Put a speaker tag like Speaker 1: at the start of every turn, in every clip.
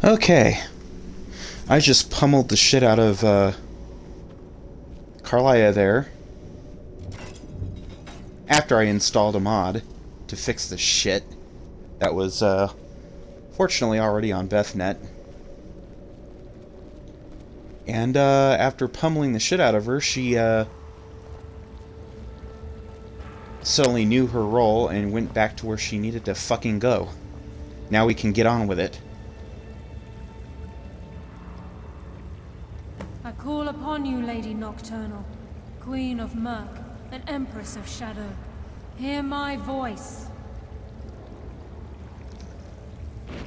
Speaker 1: Okay. I just pummeled the shit out of Karlia there. After I installed a mod to fix the shit that was fortunately already on BethNet. And after pummeling the shit out of her, she suddenly knew her role and went back to where she needed to fucking go. Now we can get on with it.
Speaker 2: I call upon you, Lady Nocturnal, Queen of Murk, and Empress of Shadow. Hear my voice.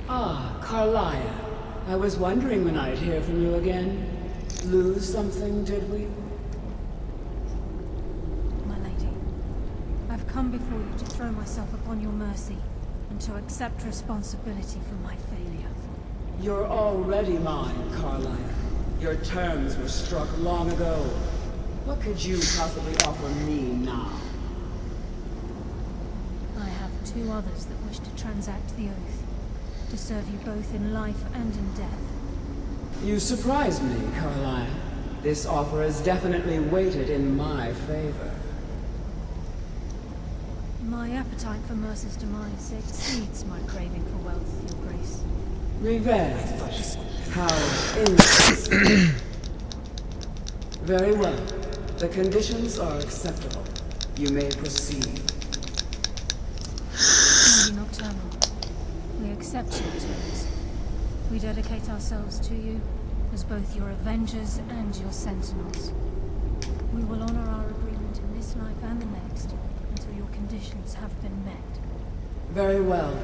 Speaker 3: Ah, Karlia. I was wondering when I'd hear from you again. Lose something, did we?
Speaker 2: My lady, I've come before you to throw myself upon your mercy, and to accept responsibility for my failure.
Speaker 3: You're already mine, Karlia. Your terms were struck long ago. What could you possibly offer me now?
Speaker 2: I have two others that wish to transact the oath, to serve you both in life and in death.
Speaker 3: You surprise me, Karlia. This offer is definitely weighted in my favor.
Speaker 2: My appetite for Mercer's demise exceeds my craving for wealth, Your Grace.
Speaker 3: Revenge. How interesting. Very well. The conditions are acceptable. You may proceed.
Speaker 2: Lady Nocturnal, we accept your terms. We dedicate ourselves to you as both your avengers and your sentinels. We will honor our agreement in this life and the next until your conditions have been met.
Speaker 3: Very well.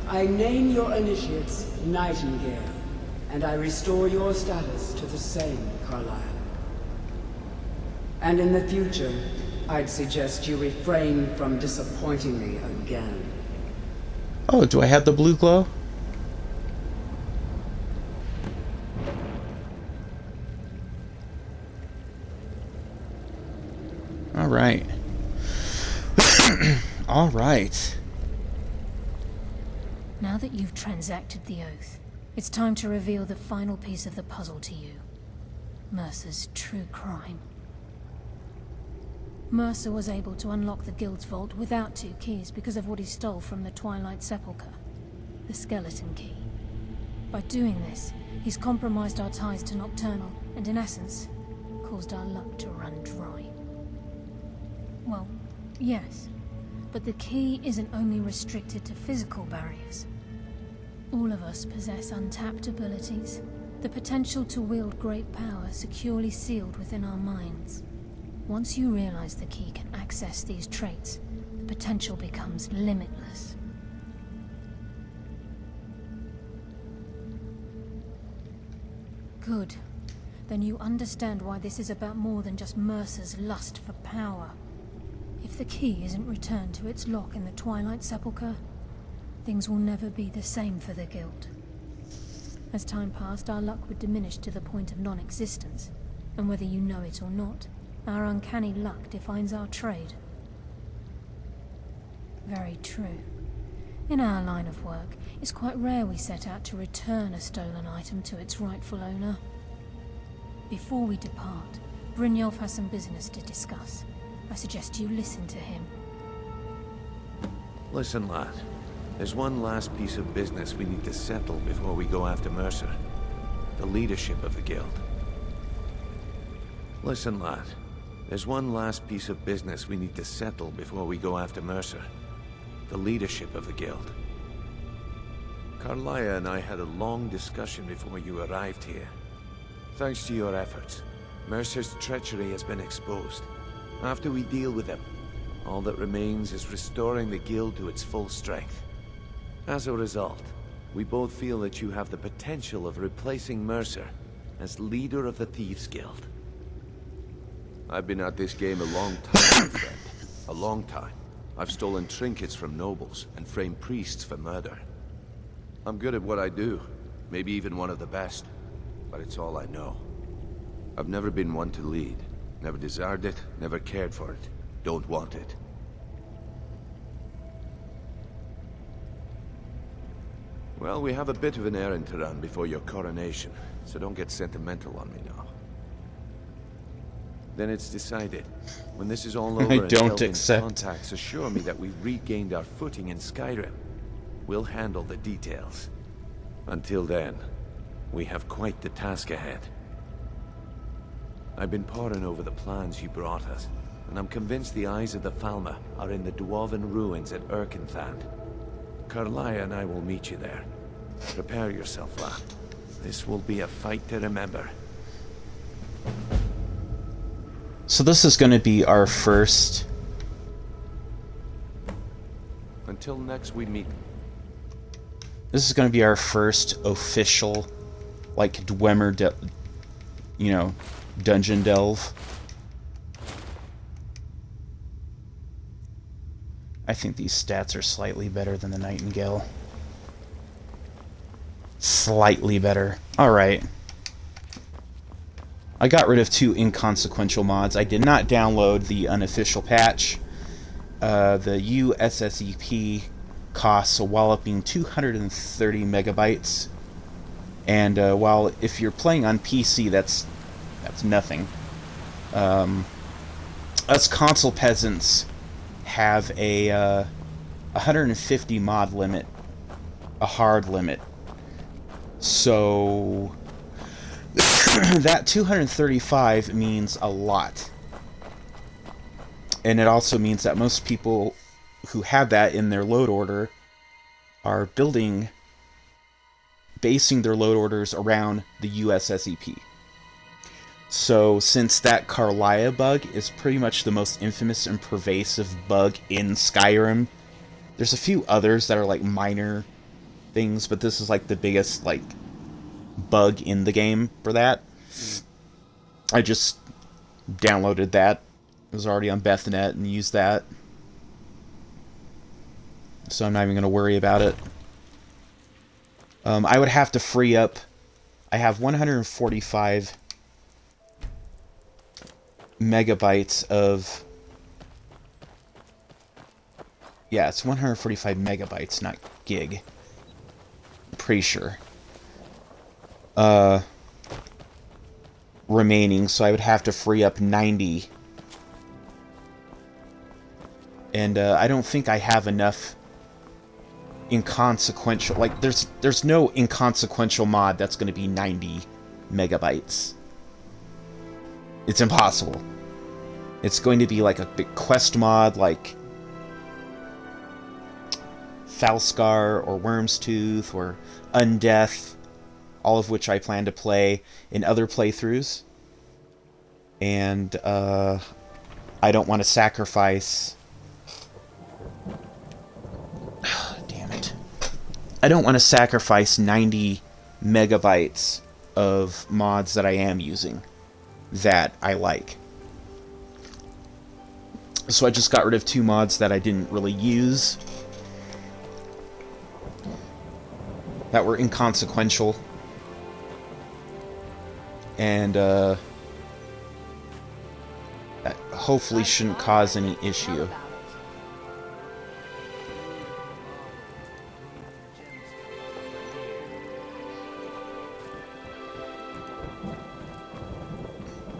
Speaker 3: I name your initiates Nightingale, and I restore your status to the same, Karlia. And in the future, I'd suggest you refrain from disappointing me again.
Speaker 1: Oh, do I have the blue glow? Alright. Alright.
Speaker 2: Now that you've transacted the oath, it's time to reveal the final piece of the puzzle to you. Mercer's true crime. Mercer was able to unlock the Guild's vault without 2 keys because of what he stole from the Twilight Sepulchre, the skeleton key. By doing this, he's compromised our ties to Nocturnal, and in essence, caused our luck to run dry. Well, yes, but the key isn't only restricted to physical barriers. All of us possess untapped abilities, the potential to wield great power securely sealed within our minds. Once you realize the key can access these traits, the potential becomes limitless. Good. Then you understand why this is about more than just Mercer's lust for power. If the key isn't returned to its lock in the Twilight Sepulchre, things will never be the same for the Guild. As time passed, our luck would diminish to the point of non-existence, and whether you know it or not, our uncanny luck defines our trade. Very true. In our line of work, it's quite rare we set out to return a stolen item to its rightful owner. Before we depart, Brynjolf has some business to discuss. I suggest you listen to him.
Speaker 4: Listen, lad. There's one last piece of business we need to settle before we go after Mercer. The leadership of the Guild. Listen, lad. There's one last piece of business we need to settle before we go after Mercer. The leadership of the Guild. Karlia and I had a long discussion before you arrived here. Thanks to your efforts, Mercer's treachery has been exposed. After we deal with him, all that remains is restoring the Guild to its full strength. As a result, we both feel that you have the potential of replacing Mercer as leader of the Thieves Guild. I've been at this game a long time, my friend. A long time. I've stolen trinkets from nobles and framed priests for murder. I'm good at what I do, maybe even one of the best, but it's all I know. I've never been one to lead. Never desired it, never cared for it. Don't want it. Well, we have a bit of an errand to run before your coronation, so don't get sentimental on me now. Then it's decided. When this is all over,
Speaker 1: I
Speaker 4: and
Speaker 1: don't
Speaker 4: Kelvin's
Speaker 1: accept.
Speaker 4: contacts assure me that we've regained our footing in Skyrim, we'll handle the details. Until then, we have quite the task ahead. I've been poring over the plans you brought us, and I'm convinced the eyes of the Falmer are in the Dwarven ruins at Erkenthand. Karlaya and I will meet you there. Prepare yourself, lad. This will be a fight to remember.
Speaker 1: So this is going to be our first...
Speaker 4: Until next we meet.
Speaker 1: This is going to be our first official, like, dungeon delve. I think these stats are slightly better than the Nightingale. Slightly better. Alright. I got rid of 2 inconsequential mods. I did not download the unofficial patch. The USSEP costs a walloping 230 megabytes. And while if you're playing on PC, that's nothing. Us console peasants have a 150 mod limit, a hard limit. So that 235 means a lot. And it also means that most people who have that in their load order are basing their load orders around the USSEP. So since that Karlaya bug is pretty much the most infamous and pervasive bug in Skyrim, there's a few others that are like minor things, but this is like the biggest like bug in the game for that. I just downloaded that. It was already on Bethnet and used that. So I'm not even going to worry about it. I would have to free up... I have 145 megabytes of... Yeah, it's 145 megabytes, not gig. Pretty sure. Remaining, so I would have to free up 90. And I don't think I have enough inconsequential... Like, there's no inconsequential mod that's going to be 90 megabytes. It's impossible. It's going to be like a big quest mod, like Falskar or Worm's Tooth or Undeath, all of which I plan to play in other playthroughs. And I don't want to sacrifice... Damn it. I don't want to sacrifice 90 megabytes of mods that I am using that I like. So I just got rid of 2 mods that I didn't really use, that were inconsequential, and that hopefully shouldn't cause any issue.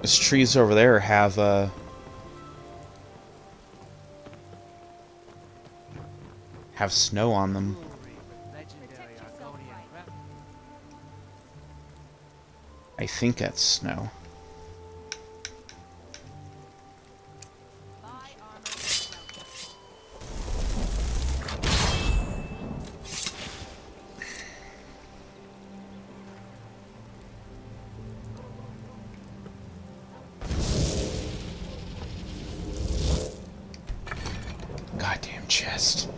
Speaker 1: Those trees over there have snow on them. I think that's snow. Goddamn chest.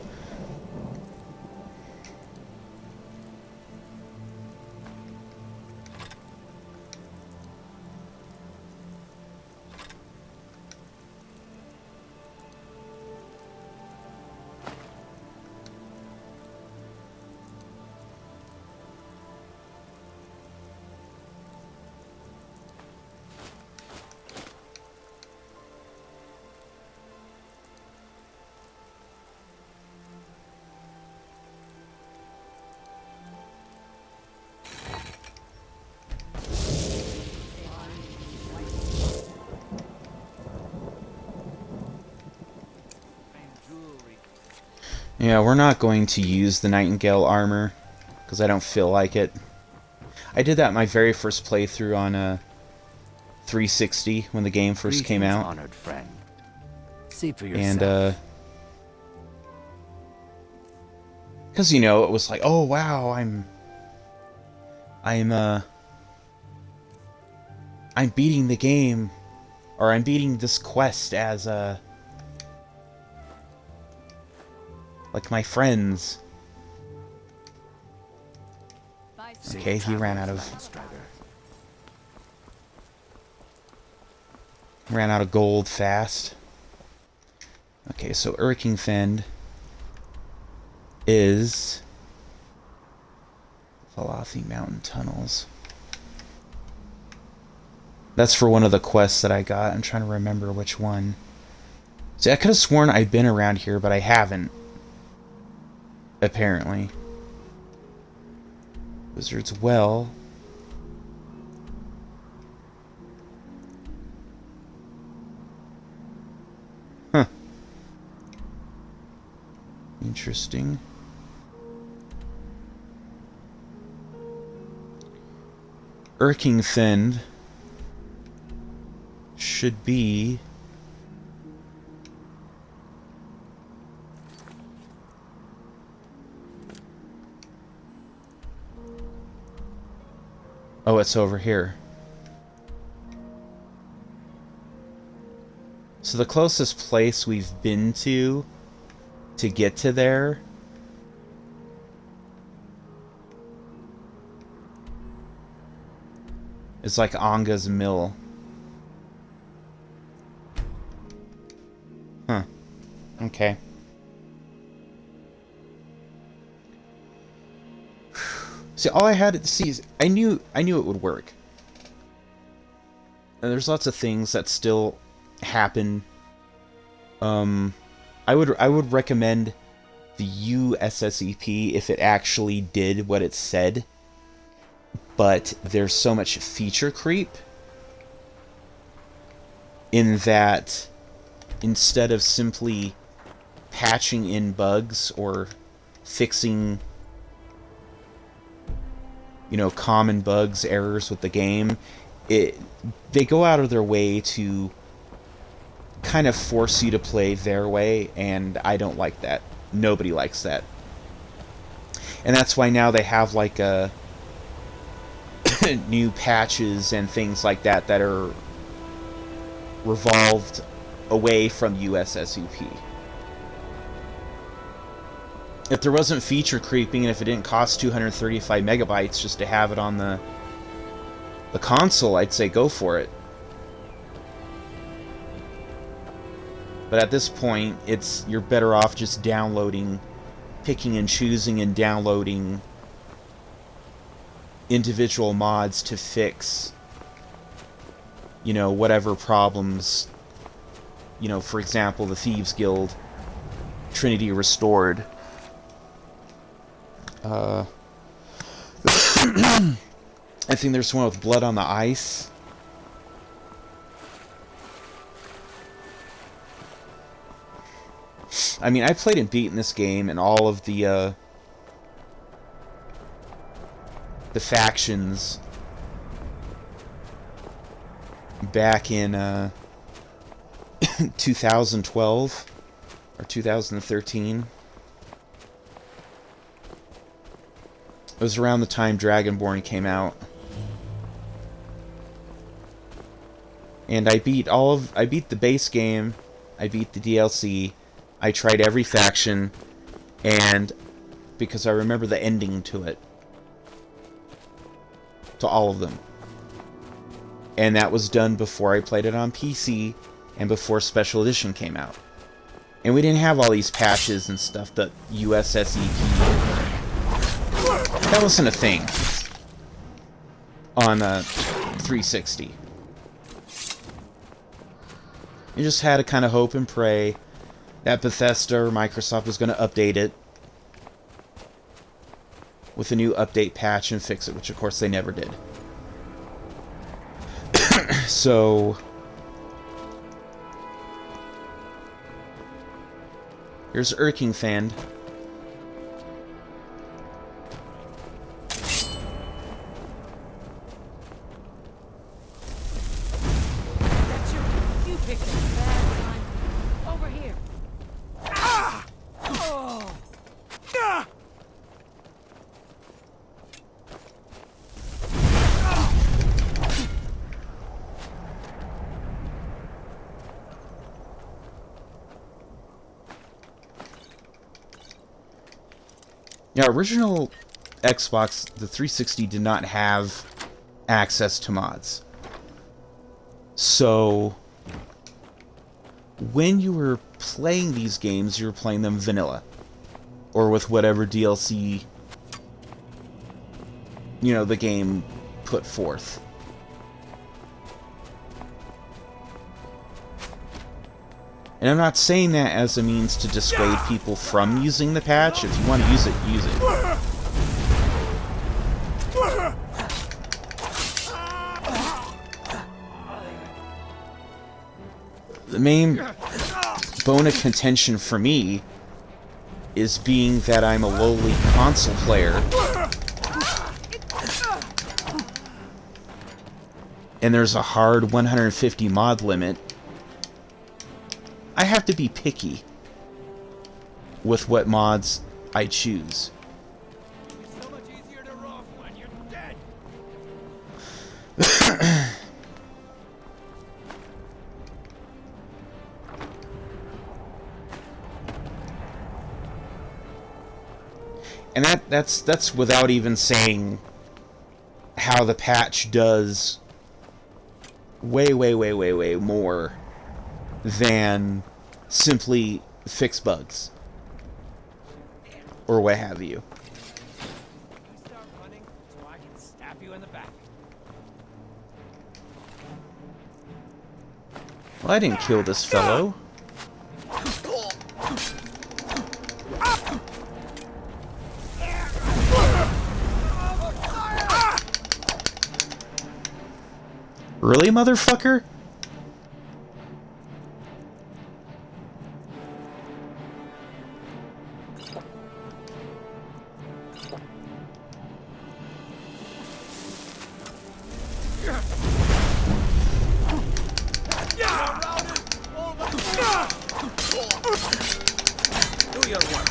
Speaker 1: Yeah, we're not going to use the Nightingale armor, because I don't feel like it. I did that my very first playthrough on 360 when the game first came out.
Speaker 5: Honored friend. See for
Speaker 1: And
Speaker 5: yourself.
Speaker 1: because you know, it was like, oh wow, I'm beating the game, or I'm beating this quest as like my friends. Okay, he ran out of gold fast. Okay, so Erkingfend is Valathi Mountain Tunnels. That's for one of the quests that I got. I'm trying to remember which one. See, I could have sworn I'd been around here, but I haven't. Apparently. Wizard's Well. Huh. Interesting. Erkingfend should be oh, it's over here. So the closest place we've been to get to there is like Anga's Mill. Huh. Okay. See, all I had to see is I knew it would work. And there's lots of things that still happen. I would recommend the USSEP if it actually did what it said. But there's so much feature creep in that instead of simply patching in bugs or fixing, you know, common bugs, errors with the game, they go out of their way to kind of force you to play their way, and I don't like that. Nobody likes that. And that's why now they have like new patches and things like that that are revolved away from USSUP. If there wasn't feature creeping and if it didn't cost 235 megabytes just to have it on the console, I'd say go for it. But at this point, you're better off just downloading, picking and choosing and downloading individual mods to fix, you know, whatever problems, you know, for example, the Thieves Guild Trinity Restored. I think there's one with Blood on the Ice. I mean, I played and beaten this game and all of the factions back in 2012 or 2013. It was around the time Dragonbone came out. And I beat the base game, I beat the DLC, I tried every faction, and because I remember the ending to it. To all of them. And that was done before I played it on PC and before Special Edition came out. And we didn't have all these patches and stuff, the USSEP. That wasn't a thing on 360. You just had to kind of hope and pray that Bethesda or Microsoft was going to update it with a new update patch and fix it, which of course they never did. So here's Erkingfend. Now, original Xbox, the 360 did not have access to mods. So, when you were playing these games, you were playing them vanilla. Or with whatever DLC, you know, the game put forth. And I'm not saying that as a means to dissuade people from using the patch. If you want to use it, use it. The main bone of contention for me is being that I'm a lowly console player. And there's a hard 150 mod limit. I have to be picky with what mods I choose.
Speaker 6: It's so much easier to rough when you're dead.
Speaker 1: And that's without even saying how the patch does way more than simply fix bugs or what have you.
Speaker 6: Start running so I can stab you in the back.
Speaker 1: Well, I didn't kill this fellow. Really, motherfucker?
Speaker 6: Do your work.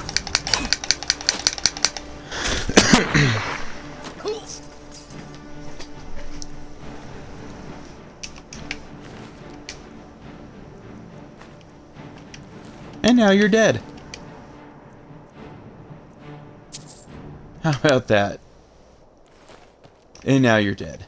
Speaker 1: And now you're dead. How about that? And now you're dead.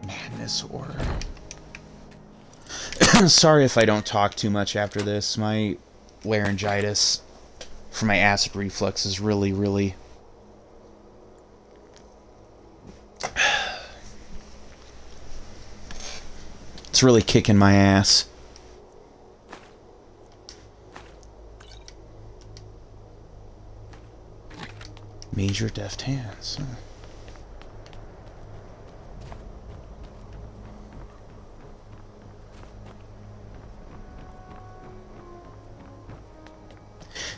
Speaker 1: Madness Order. Sorry if I don't talk too much after this. My laryngitis from my acid reflux is really it's really kicking my ass. Major deft hands. Huh.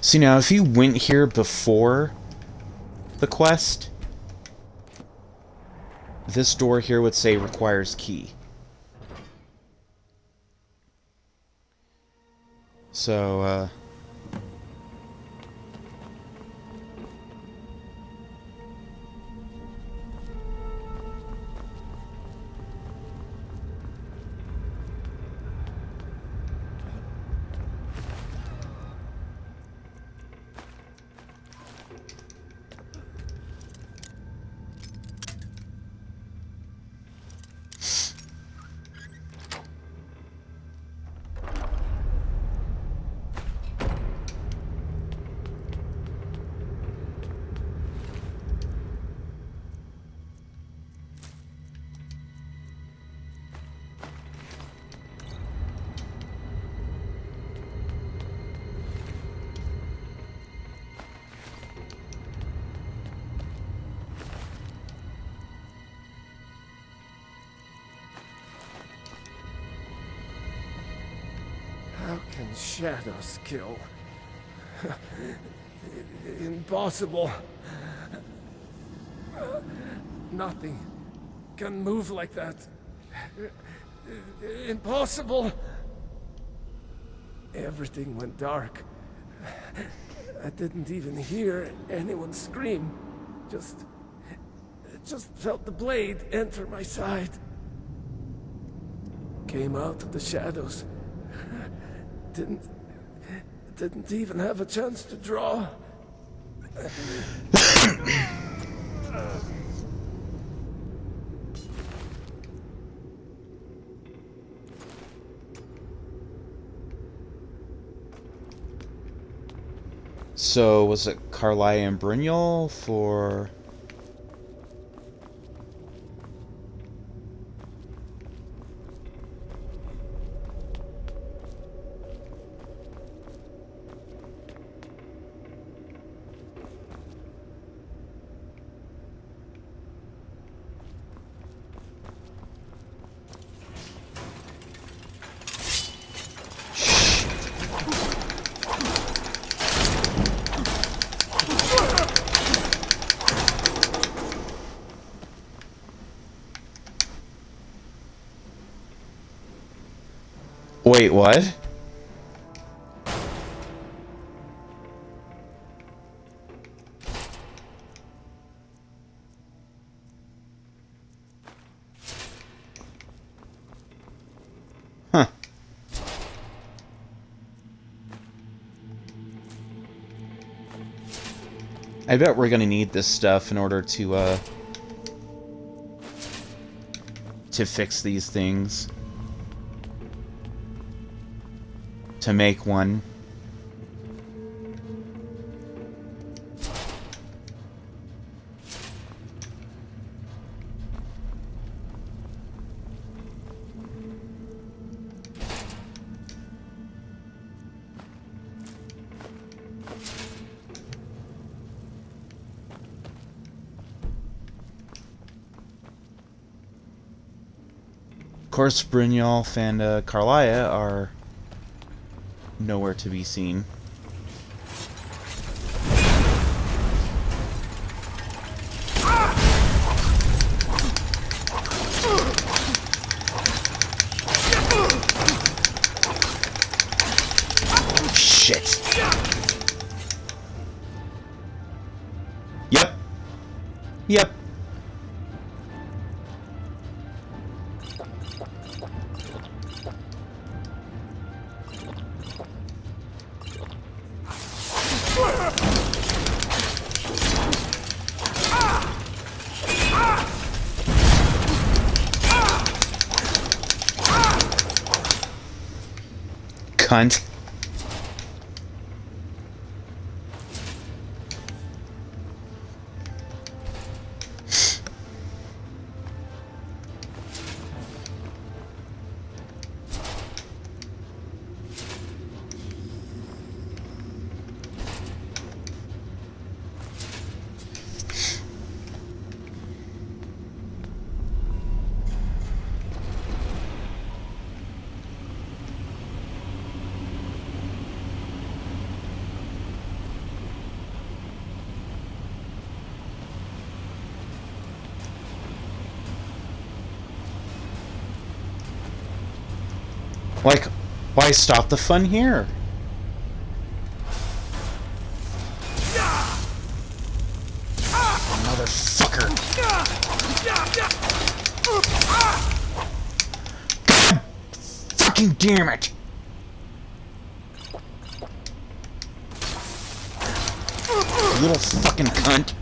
Speaker 1: See, now, if you went here before the quest, this door here would say requires key. So,
Speaker 4: How can shadows kill?
Speaker 7: Impossible. Nothing can move like that. Impossible. Everything went dark. I didn't even hear anyone scream. Just felt the blade enter my side. Came out of the shadows. Didn't even have a chance to draw.
Speaker 1: So, was it Carlia and Brynjol for... Wait, what? Huh. I bet we're gonna need this stuff in order to fix these things. To make one. Of course, Brynjolf and Carlia are nowhere to be seen. Shit. Yep. Yep. Cunt. Like, why stop the fun here? Motherfucker. God fucking damn it. Little fucking cunt.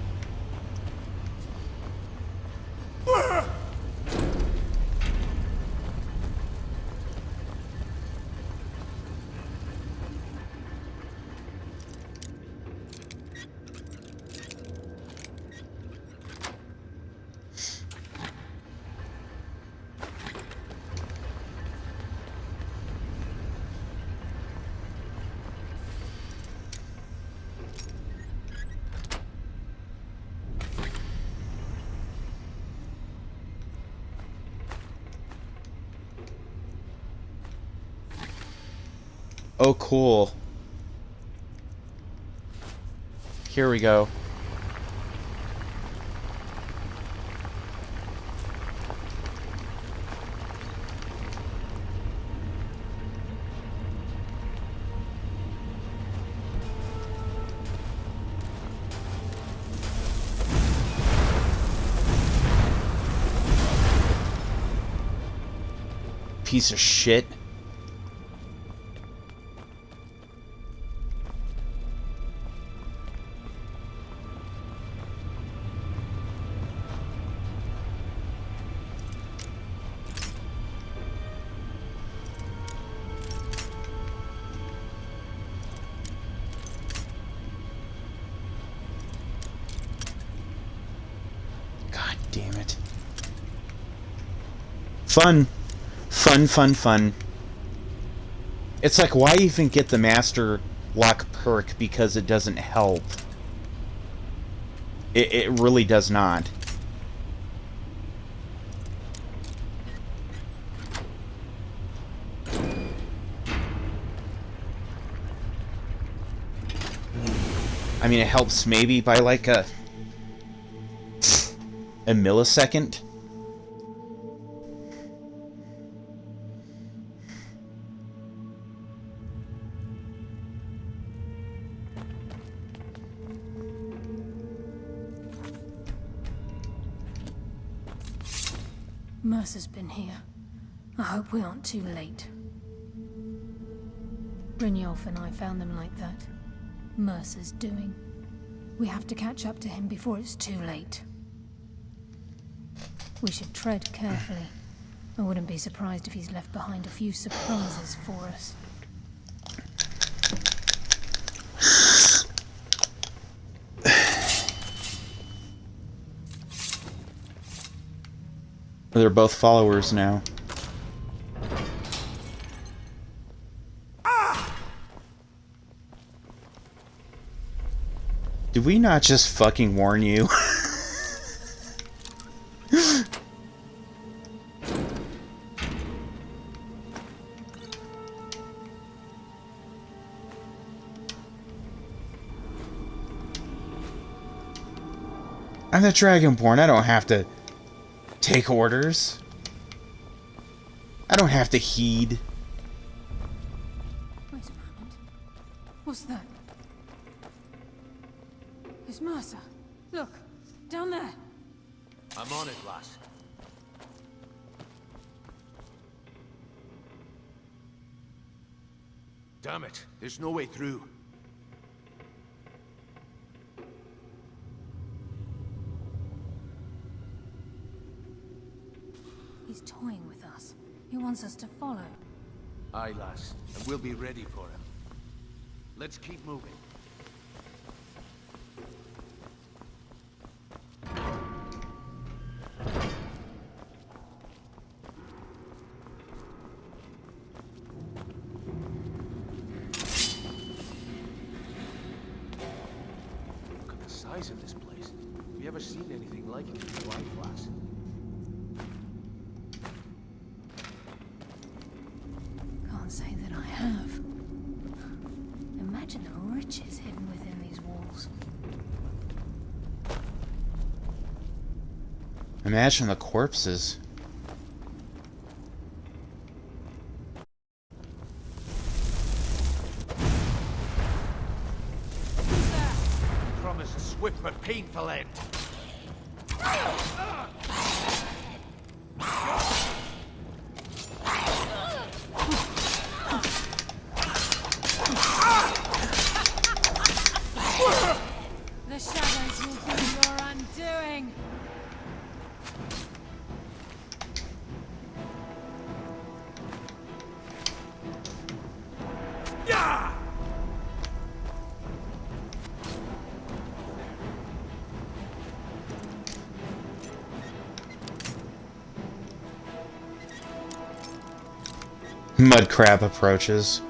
Speaker 1: Oh, cool. Here we go. Piece of shit. God damn it. Fun. Fun. It's like, why even get the Master Lock perk? Because it doesn't help. It really does not. I mean, it helps maybe by like a millisecond.
Speaker 2: Mercer's been here. I hope we aren't too late. Brynjolf and I found them like that. Mercer's doing. We have to catch up to him before it's too late. We should tread carefully. I wouldn't be surprised if he's left behind a few surprises for us.
Speaker 1: They're both followers now. Did we not just fucking warn you? I'm the Dragonborn. I don't have to take orders. I don't have to heed.
Speaker 2: Wait a moment. What's that? It's Mercer. Look, down there.
Speaker 4: I'm on it, lass. Damn it, there's no way through.
Speaker 2: He's toying with us. He wants us to follow.
Speaker 4: Aye, lass, and we'll be ready for him. Let's keep moving. Look at the size of this place. Have you ever seen anything like it in your life, lass?
Speaker 2: Can't say that I have. Imagine the riches hidden within these walls.
Speaker 1: Imagine the corpses.
Speaker 4: Promise a swift but painful end.
Speaker 2: The shadows will be your undoing.
Speaker 1: Mud crab approaches.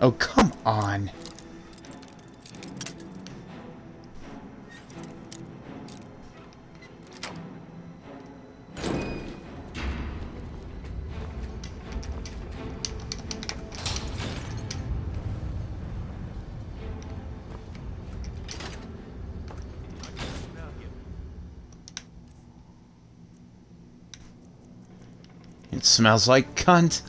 Speaker 1: Oh, come on. It smells like cunt.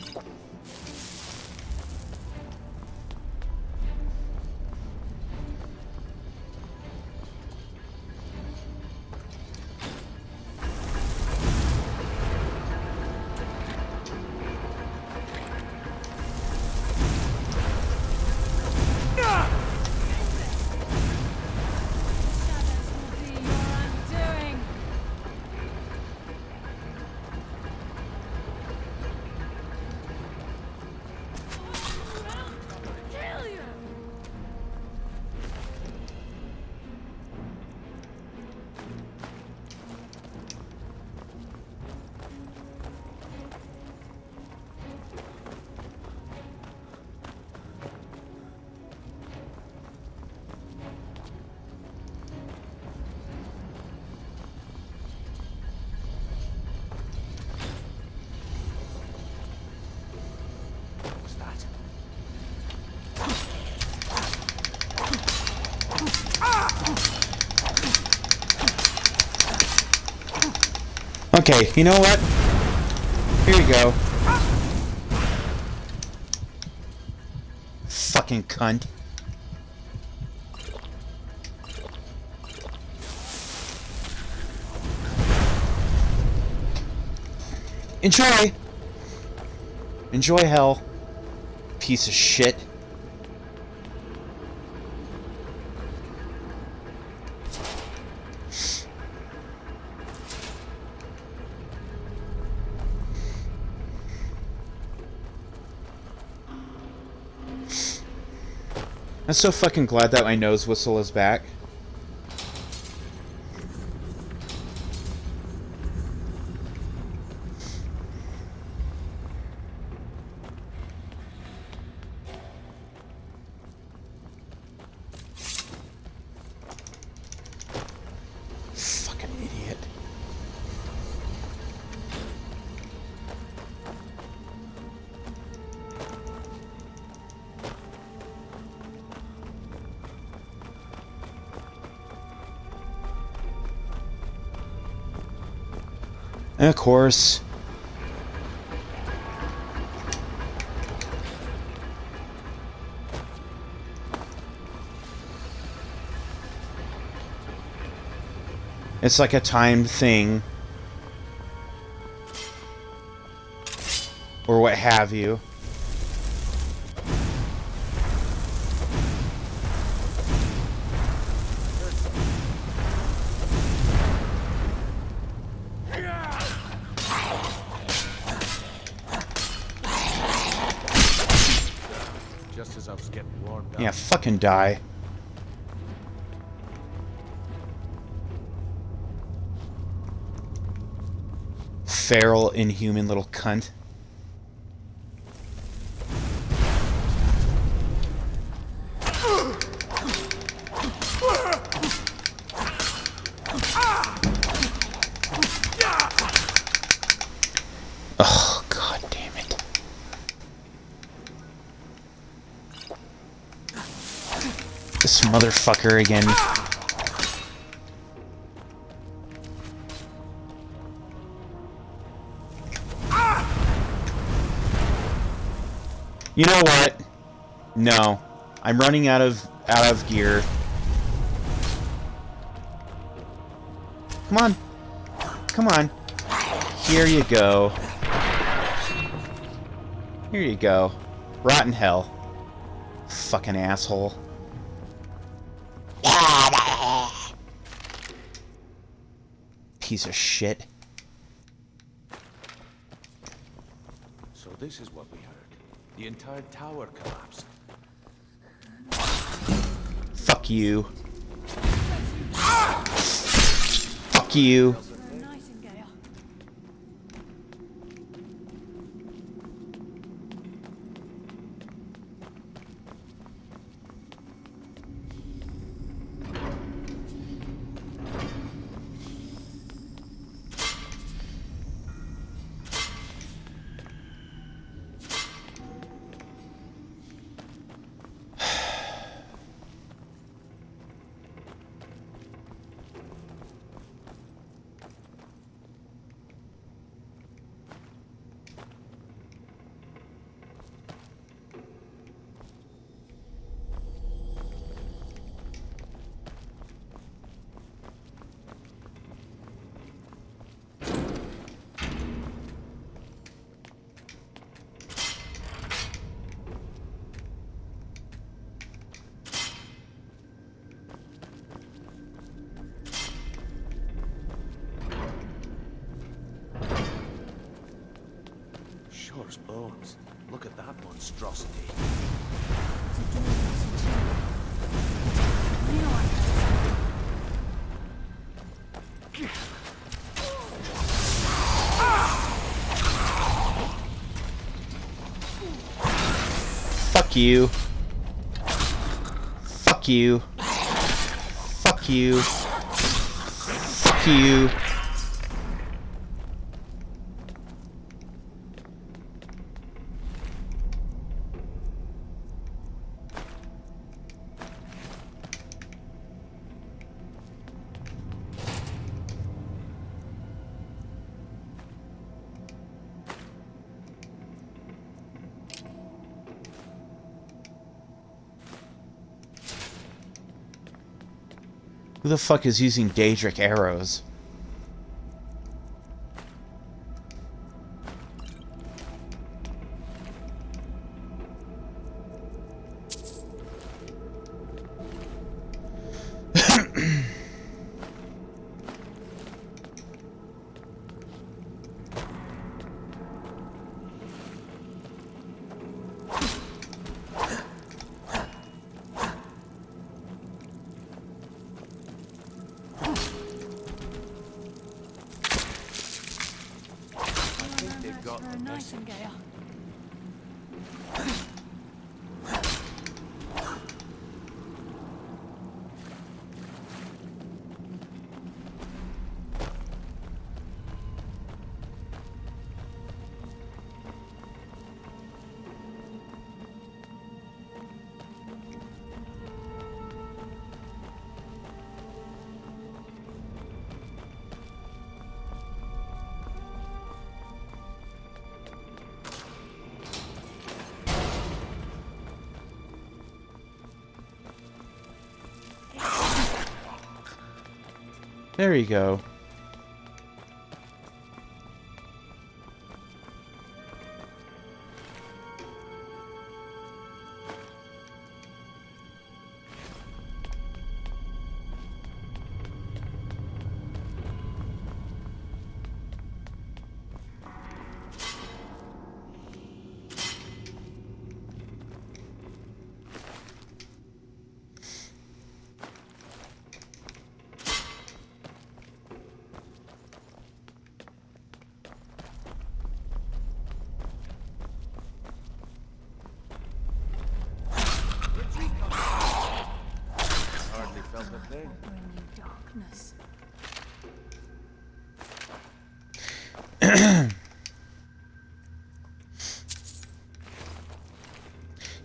Speaker 1: Okay, you know what? Here you go. Fucking cunt. Enjoy! Enjoy hell. Piece of shit. I'm so fucking glad that my nose whistle is back. Fucking idiot. And of course, it's like a timed thing, or what have you.
Speaker 4: Just as I was getting warmed up.
Speaker 1: Yeah, fucking die. Feral, inhuman little cunt. Oh, god damn it. This motherfucker again. You know what? No. I'm running out of gear. Come on. Come on. Here you go. Here you go. Rotten hell. Fucking asshole. Piece of shit.
Speaker 4: So this is what we heard. The entire tower collapsed.
Speaker 1: Fuck you. Fuck you.
Speaker 4: Centaur's bones. Look at that monstrosity.
Speaker 2: It's a Dwarven centurion. I knew I heard
Speaker 1: Fuck you. Fuck you. Fuck you. Fuck you. Who the fuck is using Daedric arrows?
Speaker 2: for a nightingale.
Speaker 1: There you go.
Speaker 2: Darkness.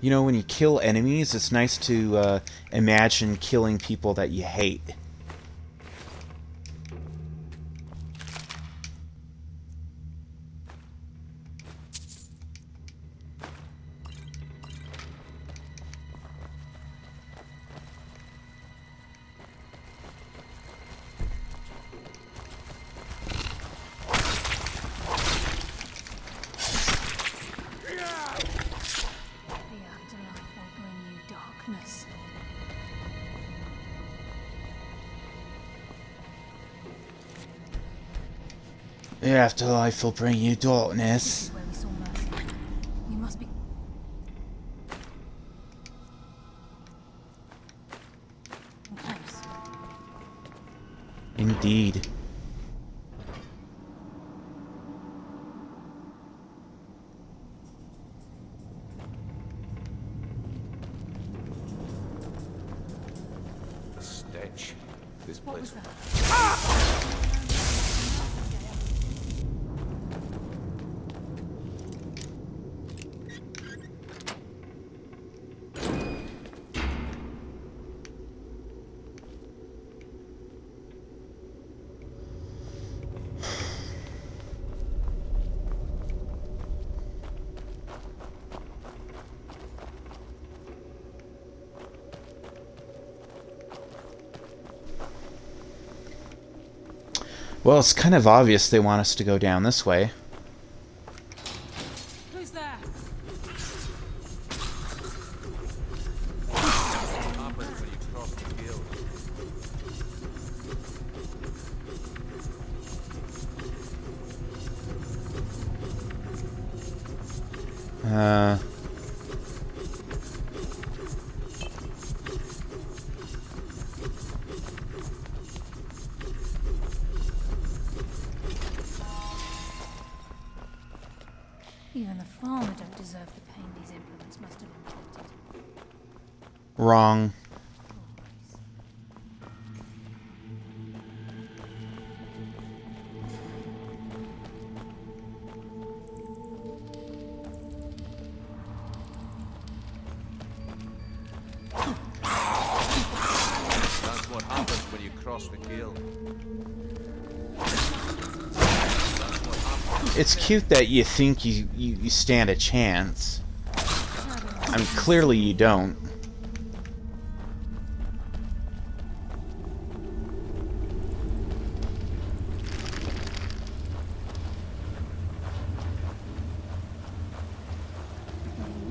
Speaker 1: You know, when you kill enemies, it's nice to imagine killing people that you hate. The afterlife will bring you darkness.
Speaker 2: Where we saw Mercy. We must be close.
Speaker 1: Indeed.
Speaker 4: The stench. This
Speaker 2: What
Speaker 4: place.
Speaker 2: was that?
Speaker 1: Well, it's kind of obvious they want us to go down this way.
Speaker 2: Who's there? Even the farmer don't deserve the pain these implements must have inflicted.
Speaker 1: Wrong.
Speaker 8: That's what happens when you cross the guild.
Speaker 1: It's cute that you think you stand a chance. I mean, clearly you don't.
Speaker 2: The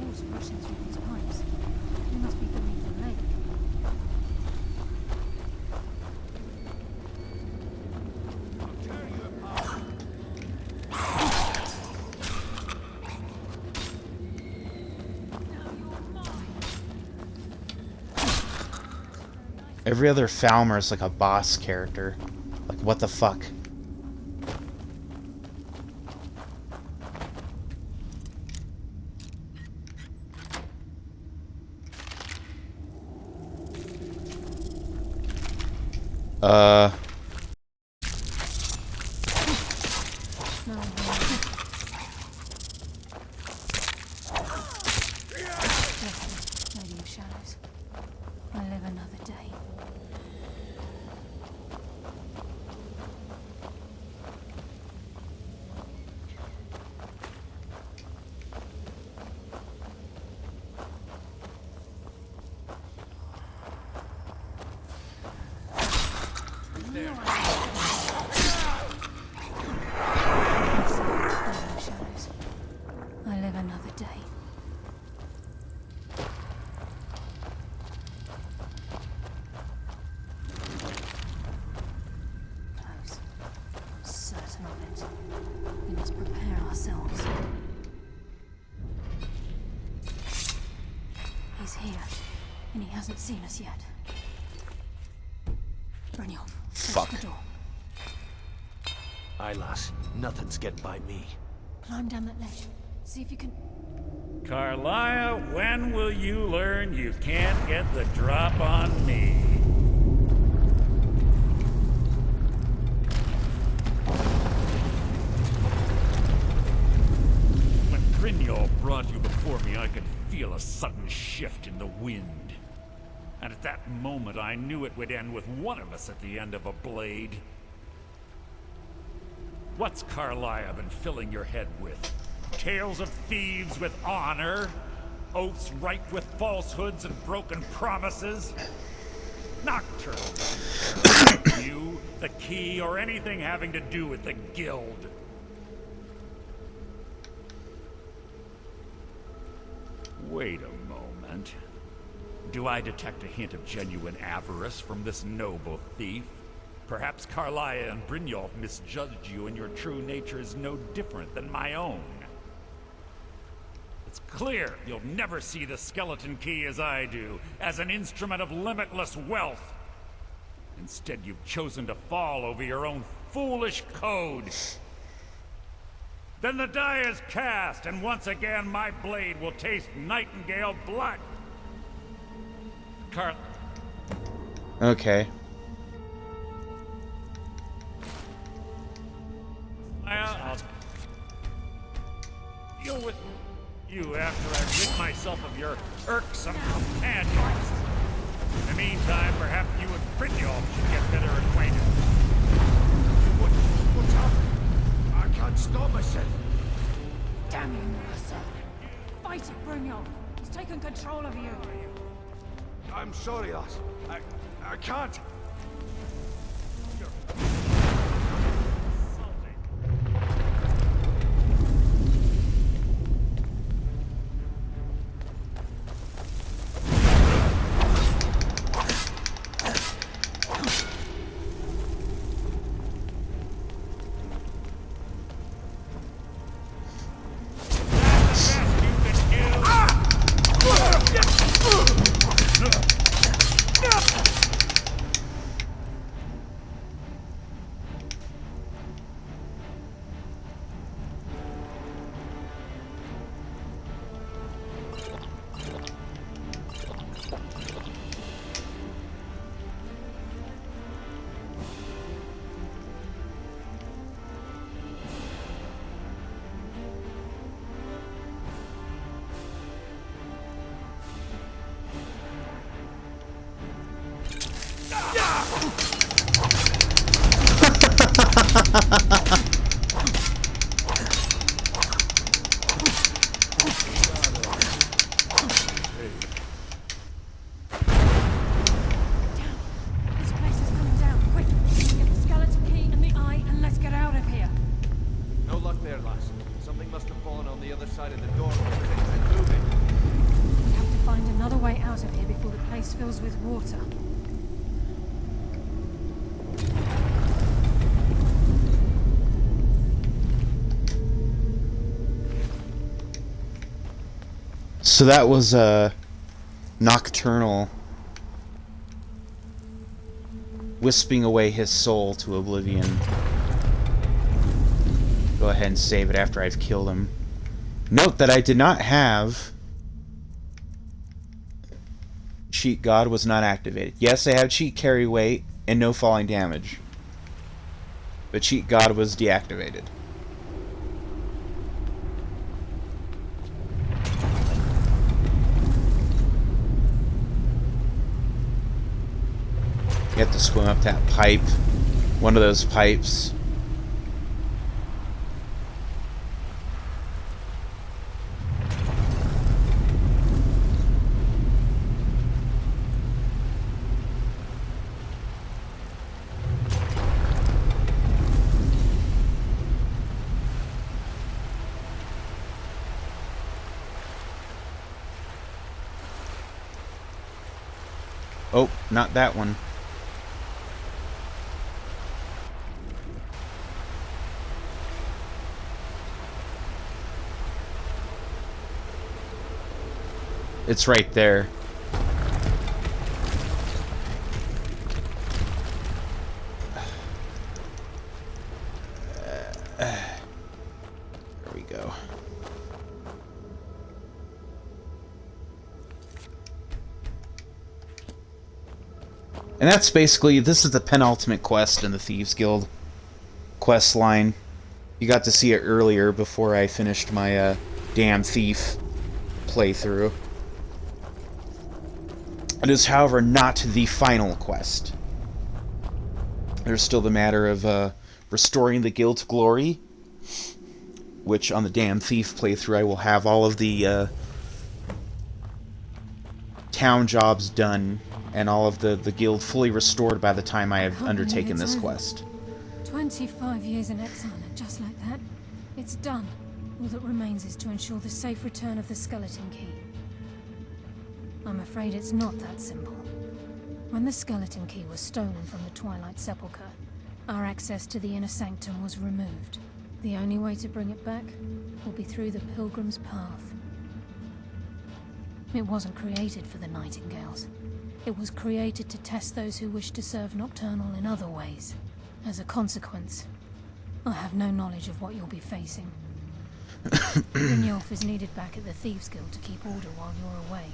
Speaker 2: water rushing through these pipes. They must be beneath the lake.
Speaker 1: Every other Falmer is like a boss character. Like, what the fuck?
Speaker 2: No, Lady of Shadows. I live another day. Lady of Shadows. I live another day. Close. I'm certain of it. We must prepare ourselves. He's here, and he hasn't seen us yet. Brynjolf,
Speaker 1: Fuck.
Speaker 2: the door.
Speaker 4: Aye, lass. Nothing's getting by me.
Speaker 2: Climb down that ledge. See if you can.
Speaker 9: Carlia, when will you learn you can't get the drop on me? When Brynjolf brought you before me, I could feel a sudden shift in the wind. And at that moment, I knew it would end with one of us at the end of a blade. What's Carlia been filling your head with? Tales of thieves with honor? Oaths ripe with falsehoods and broken promises? Nocturnal. You, the key, or anything having to do with the guild? Wait a moment. Do I detect a hint of genuine avarice from this noble thief? Perhaps Carlia and Brynjolf misjudged you and your true nature is no different than my own. It's clear you'll never see the skeleton key as I do, as an instrument of limitless wealth. Instead, you've chosen to fall over your own foolish code. Then the die is cast, and once again my blade will taste nightingale blood.
Speaker 1: Okay.
Speaker 9: I'll deal with you after I've rid myself of your irksome companions. In the meantime, perhaps you and Brynjolf should get better acquainted.
Speaker 4: What's happening? I can't stop myself.
Speaker 2: Damn you, Mercer. Fight it, Brynjolf. He's taken control of you.
Speaker 4: I'm sorry, lass. I can't.
Speaker 2: This place is coming down. Quick! Get the skeleton key and the eye and let's get out of here.
Speaker 8: No luck there, lass. Something must have fallen on the other side of the door when everything's been moving.
Speaker 2: We have to find another way out of here before the place fills with water.
Speaker 1: So that was Nocturnal wisping away his soul to oblivion. Go ahead and save it after I've killed him. Note that I did not have... Cheat God was not activated. Yes, I have cheat carry weight and no falling damage. But Cheat God was deactivated. You have to swim up that pipe. One of those pipes. Oh, not that one. It's right there. There we go. And that's basically, this is the penultimate quest in the Thieves Guild quest line. You got to see it earlier before I finished my damn thief playthrough. It is, however, not the final quest. There's still the matter of restoring the guild's glory, which on the damn thief playthrough I will have all of the town jobs done and all of the guild fully restored by the time I have undertaken this quest.
Speaker 2: 25 years in exile, and just like that, it's done. All that remains is to ensure the safe return of the skeleton key. I'm afraid it's not that simple. When the skeleton key was stolen from the Twilight Sepulchre, our access to the inner sanctum was removed. The only way to bring it back will be through the Pilgrim's Path. It wasn't created for the Nightingales. It was created to test those who wish to serve Nocturnal in other ways. As a consequence, I have no knowledge of what you'll be facing. Brynjolf is needed back at the Thieves Guild to keep order while you're away.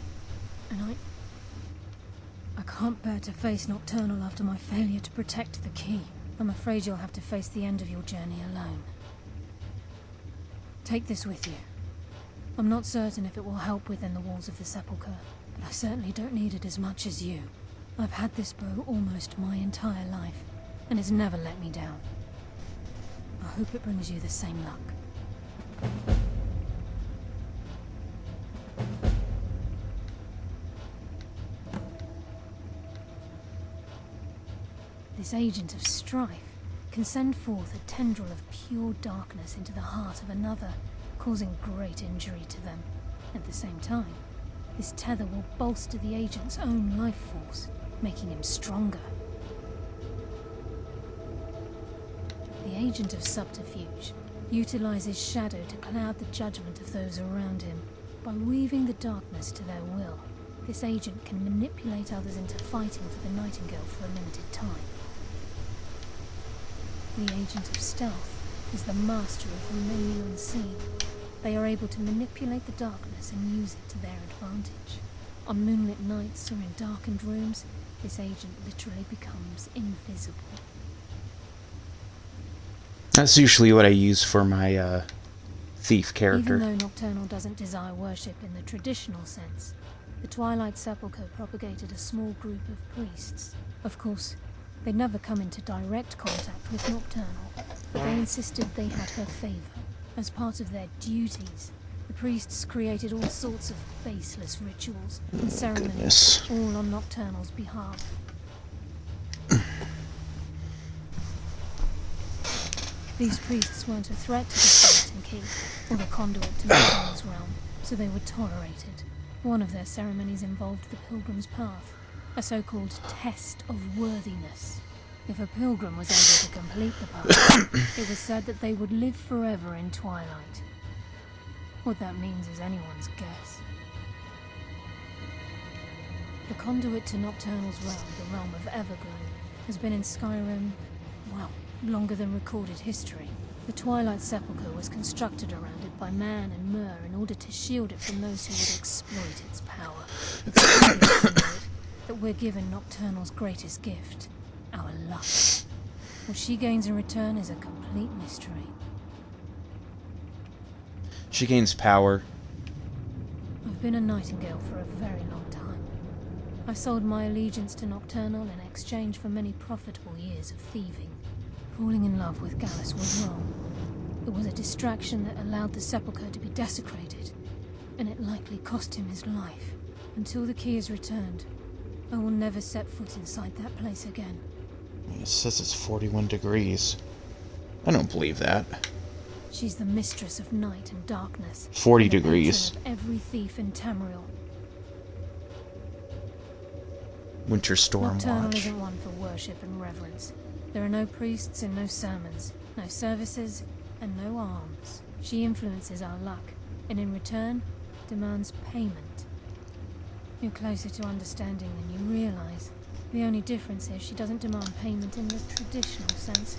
Speaker 2: And I can't bear to face Nocturnal after my failure to protect the key. I'm afraid you'll have to face the end of your journey alone. Take this with you. I'm not certain if it will help within the walls of the Sepulchre, but I certainly don't need it as much as you. I've had this bow almost my entire life, and it's never let me down. I hope it brings you the same luck. This agent of strife can send forth a tendril of pure darkness into the heart of another, causing great injury to them. At the same time, this tether will bolster the agent's own life force, making him stronger. The agent of subterfuge utilizes shadow to cloud the judgment of those around him. By weaving the darkness to their will, this agent can manipulate others into fighting for the Nightingale for a limited time. The agent of stealth is the master of remaining unseen. They are able to manipulate the darkness and use it to their advantage. On moonlit nights or in darkened rooms, this agent literally becomes invisible.
Speaker 1: That's usually what I use for my thief character.
Speaker 2: Even though Nocturnal doesn't desire worship in the traditional sense, the Twilight Sepulchre propagated a small group of priests. Of course, They'd never come into direct contact with Nocturnal, but they insisted they had her favor. As part of their duties, the priests created all sorts of baseless rituals and ceremonies, all on Nocturnal's behalf. These priests weren't a threat to the Skeleton Key, or the conduit to Nocturnal's realm, so they were tolerated. One of their ceremonies involved the Pilgrim's Path, a so-called test of worthiness. If a pilgrim was able to complete the path, it was said that they would live forever in Twilight. What that means is anyone's guess. The conduit to Nocturnal's realm, the realm of Everglow, has been in Skyrim, well, longer than recorded history. The Twilight Sepulchre was constructed around it by Man and Myr in order to shield it from those who would exploit its power. It's through this conduit that we're given Nocturnal's greatest gift, our luck. What she gains in return is a complete mystery.
Speaker 1: She gains power.
Speaker 2: I've been a Nightingale for a very long time. I sold my allegiance to Nocturnal in exchange for many profitable years of thieving. Falling in love with Gallus was wrong. It was a distraction that allowed the Sepulchre to be desecrated, and it likely cost him his life. Until the key is returned, I will never set foot inside that place again.
Speaker 1: It says it's 41 degrees. I don't believe that.
Speaker 2: She's the mistress of night and darkness.
Speaker 1: 40
Speaker 2: and the
Speaker 1: degrees.
Speaker 2: patron of every thief in Tamriel.
Speaker 1: Winter Storm
Speaker 2: Nocturnal
Speaker 1: Watch.
Speaker 2: isn't one for worship and reverence. There are no priests and no sermons, no services, and no alms. She influences our luck, and in return, demands payment. You're closer to understanding than you realize. The only difference is she doesn't demand payment in the traditional sense,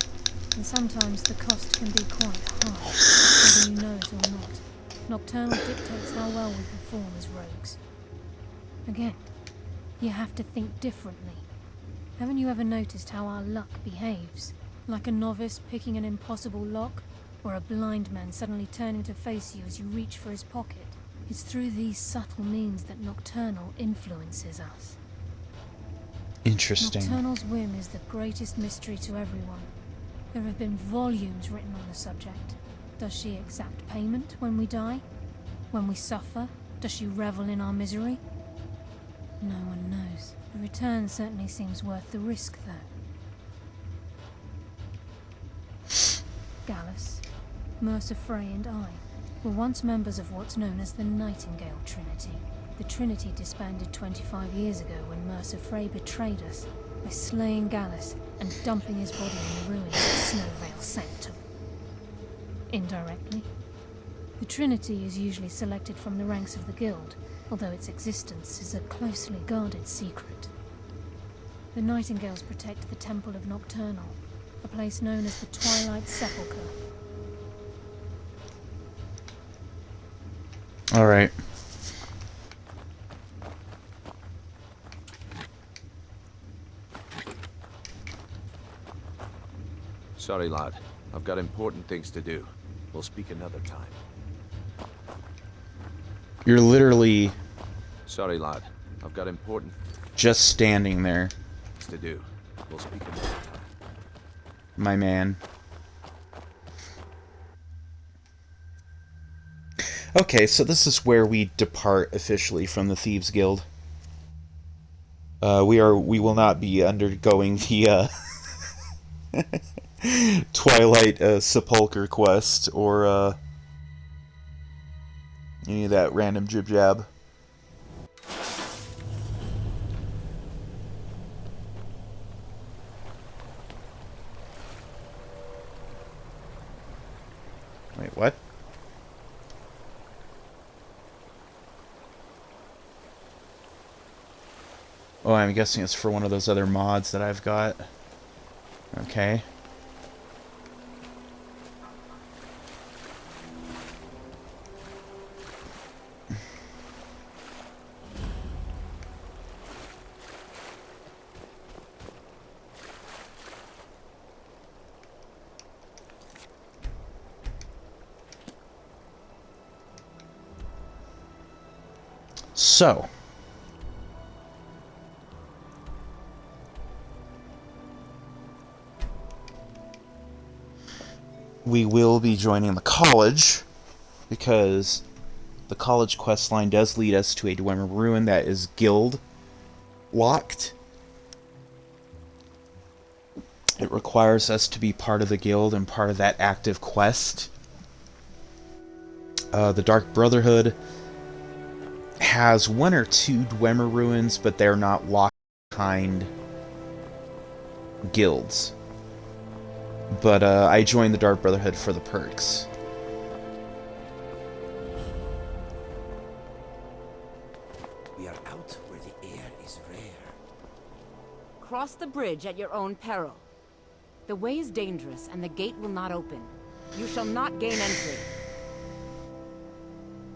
Speaker 2: and sometimes the cost can be quite high, whether you know it or not. Nocturnal dictates how well we perform as rogues. Again, you have to think differently. Haven't you ever noticed how our luck behaves? Like a novice picking an impossible lock, or a blind man suddenly turning to face you as you reach for his pocket? It's through these subtle means that Nocturnal influences us.
Speaker 1: Interesting.
Speaker 2: Nocturnal's whim is the greatest mystery to everyone. There have been volumes written on the subject. Does she exact payment when we die? When we suffer, does she revel in our misery? No one knows. The return certainly seems worth the risk, though. Gallus, Mercer Frey and I were once members of what's known as the Nightingale Trinity. The Trinity disbanded 25 years ago when Mercer Frey betrayed us by slaying Gallus and dumping his body in the ruins of Snowvale Sanctum. Indirectly, the Trinity is usually selected from the ranks of the Guild, although its existence is a closely guarded secret. The Nightingales protect the Temple of Nocturnal, a place known as the Twilight Sepulchre.
Speaker 1: Alright.
Speaker 4: Sorry, lad. I've got important things to do. We'll speak another time.
Speaker 1: You're literally
Speaker 4: Sorry, lad. I've got important
Speaker 1: just standing there,
Speaker 4: things to do. We'll speak another time.
Speaker 1: my man. Okay, so this is where we depart officially from the Thieves Guild. We will not be undergoing the Twilight Sepulchre quest or any of that random jib jab. Wait, what? Oh, I'm guessing it's for one of those other mods that I've got. Okay. So, we will be joining the college, because the college questline does lead us to a Dwemer ruin that is guild locked. It requires us to be part of the guild and part of that active quest. The Dark Brotherhood has one or two Dwemer ruins, but they're not locked behind guilds. But I joined the Dark Brotherhood for the perks.
Speaker 5: We are out where the air is rare.
Speaker 10: Cross the bridge at your own peril. The way is dangerous, and the gate will not open. You shall not gain entry.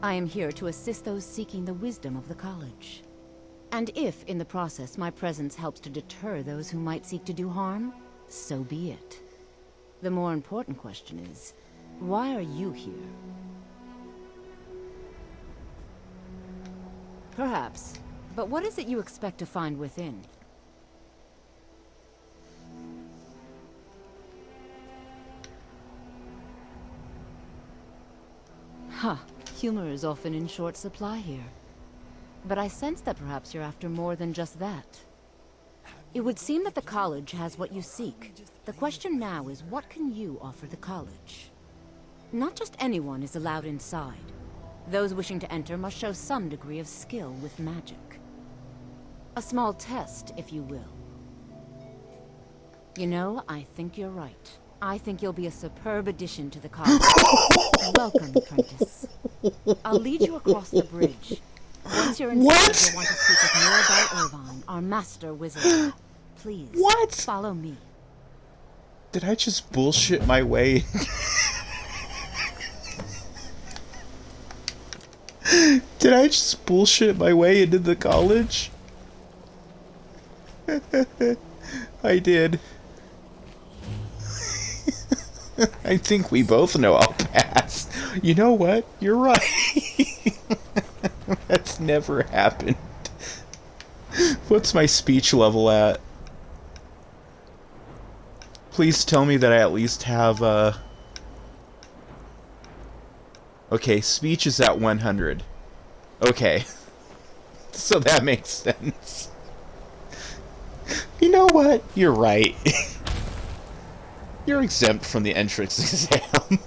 Speaker 10: I am here to assist those seeking the wisdom of the college. And if, in the process, my presence helps to deter those who might seek to do harm, so be it. The more important question is, why are you here? Perhaps, but what is it you expect to find within? Huh. Humor is often in short supply here. But I sense that perhaps you're after more than just that. It would seem that the college has what you seek. The question now is, what can you offer the college? Not just anyone is allowed inside. Those wishing to enter must show some degree of skill with magic. A small test, if you will. You know, I think you're right. I think you'll be a superb addition to the college. Welcome, apprentice. I'll lead you across the bridge. Once you're inside, you'll want to speak with more about Irvine, our master wizard. Please, follow me.
Speaker 1: Did I just bullshit my way? Did I just bullshit my way into the college? I did. I think we both know I'll pass. You know what? You're right. That's never happened. What's my speech level at? Please tell me that I at least have, Okay, speech is at 100. Okay. So that makes sense. You know what? You're right. You're exempt from the entrance exam.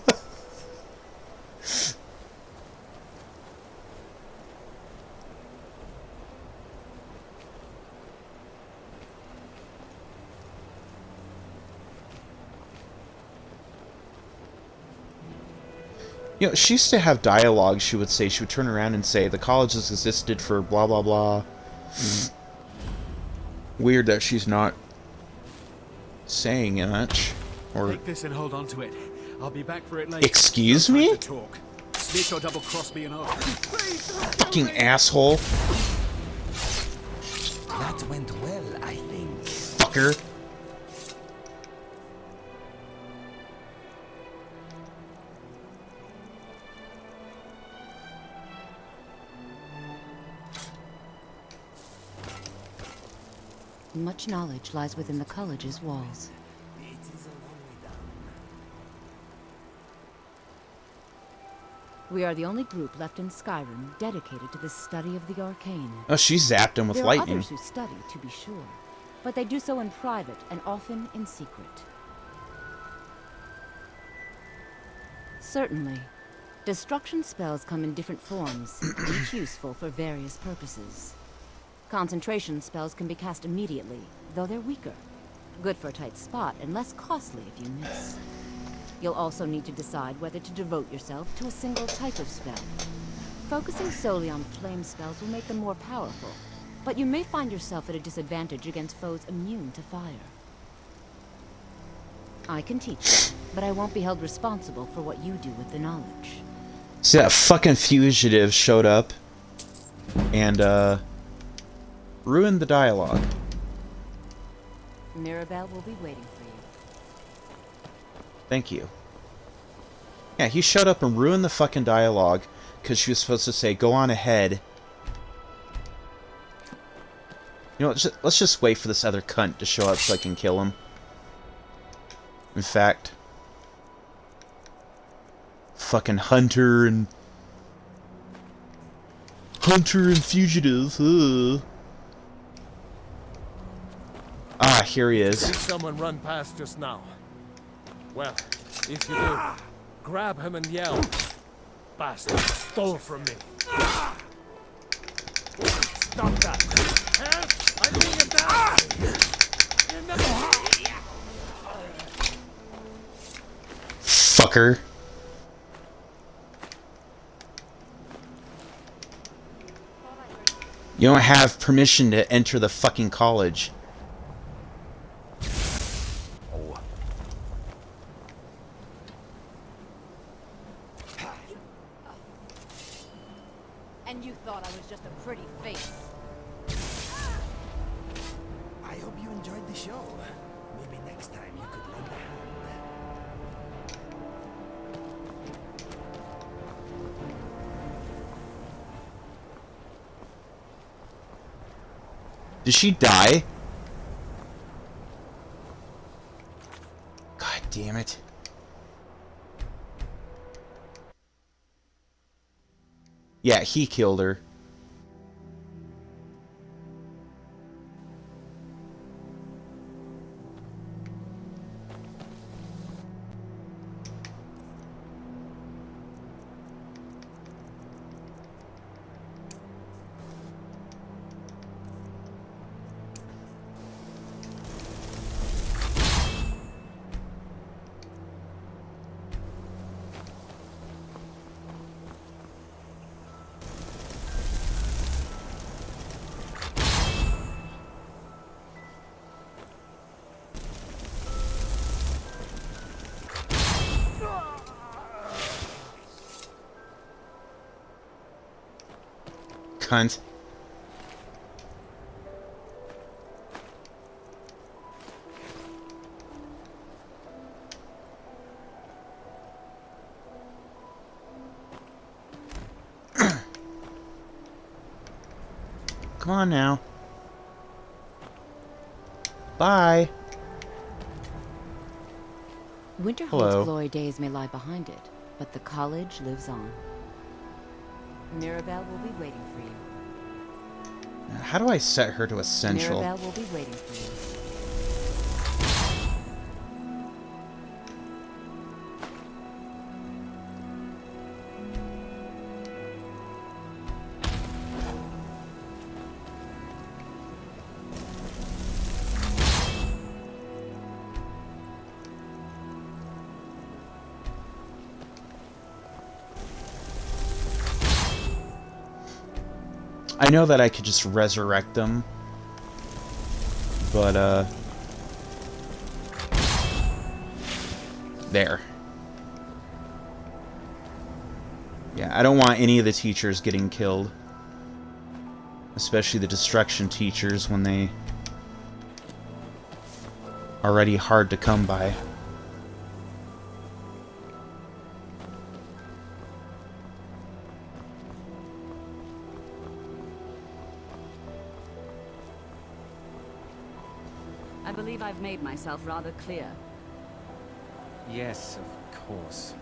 Speaker 1: You know, she used to have dialogue, she would say. She would turn around and say, the college has existed for blah blah blah. Weird that she's not saying much. Or
Speaker 6: take this and hold on to it. I'll be back for it later.
Speaker 1: Excuse me?
Speaker 6: Talk. Snitch or double cross me and all.
Speaker 1: Fucking asshole.
Speaker 5: That went well, I think.
Speaker 1: Fucker.
Speaker 10: Much knowledge lies within the college's walls.
Speaker 5: It is a long way down.
Speaker 10: We are the only group left in Skyrim dedicated to the study of the arcane.
Speaker 1: Oh, she zapped him with
Speaker 10: there
Speaker 1: lightning.
Speaker 10: There are others who study, to be sure, but they do so in private and often in secret. Certainly. Destruction spells come in different forms, each useful for various purposes. Concentration spells can be cast immediately, though they're weaker. Good for a tight spot and less costly if you miss. You'll also need to decide whether to devote yourself to a single type of spell. Focusing solely on flame spells will make them more powerful, but you may find yourself at a disadvantage against foes immune to fire. I can teach you, but I won't be held responsible for what you do with the knowledge.
Speaker 1: See, that fucking fugitive showed up and, ruined the dialogue.
Speaker 10: Mirabelle will be waiting for you.
Speaker 1: Thank you. Yeah, he showed up and ruined the fucking dialogue because she was supposed to say, go on ahead. You know, let's just wait for this other cunt to show up so I can kill him. In fact, Fucking Hunter and fugitive. Ah, here he is.
Speaker 7: Did someone run past just now? Well, if you do, grab him and yell. Bastard stole from me. Stop that! Help! I'm being attacked!
Speaker 1: Fucker. You don't have permission to enter the fucking college.
Speaker 10: And you thought I was just a pretty face.
Speaker 5: I hope you enjoyed the show. Maybe next time you could lend a hand.
Speaker 1: Did she die? God damn it. Yeah, he killed her. Cunt. Come on now. Bye.
Speaker 10: Winterhold's
Speaker 1: Hello.
Speaker 10: glory days may lie behind it, but the college lives on. Mirabelle will be waiting for you.
Speaker 1: How do I set her to essential?
Speaker 10: Mirabelle will be waiting for you.
Speaker 1: I know that I could just resurrect them, but, there. Yeah, I don't want any of the teachers getting killed. Especially the destruction teachers when they are already hard to come by.
Speaker 10: I believe I've made myself rather clear.
Speaker 11: Yes, of course.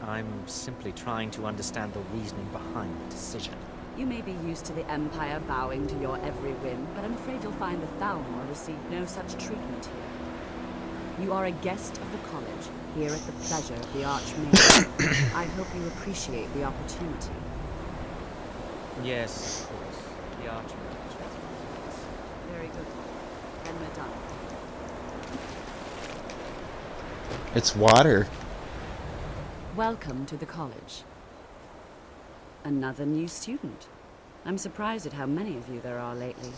Speaker 11: I'm simply trying to understand the reasoning behind the decision.
Speaker 10: You may be used to the Empire bowing to your every whim, but I'm afraid you'll find the Thalmor receive no such treatment here. You are a guest of the college, here at the pleasure of the Archmage. I hope you appreciate the opportunity.
Speaker 11: Yes, of course. The Archmage.
Speaker 10: Very good. Then we're done.
Speaker 1: It's water.
Speaker 10: Welcome to the college. Another new student. I'm surprised at how many of you there are lately.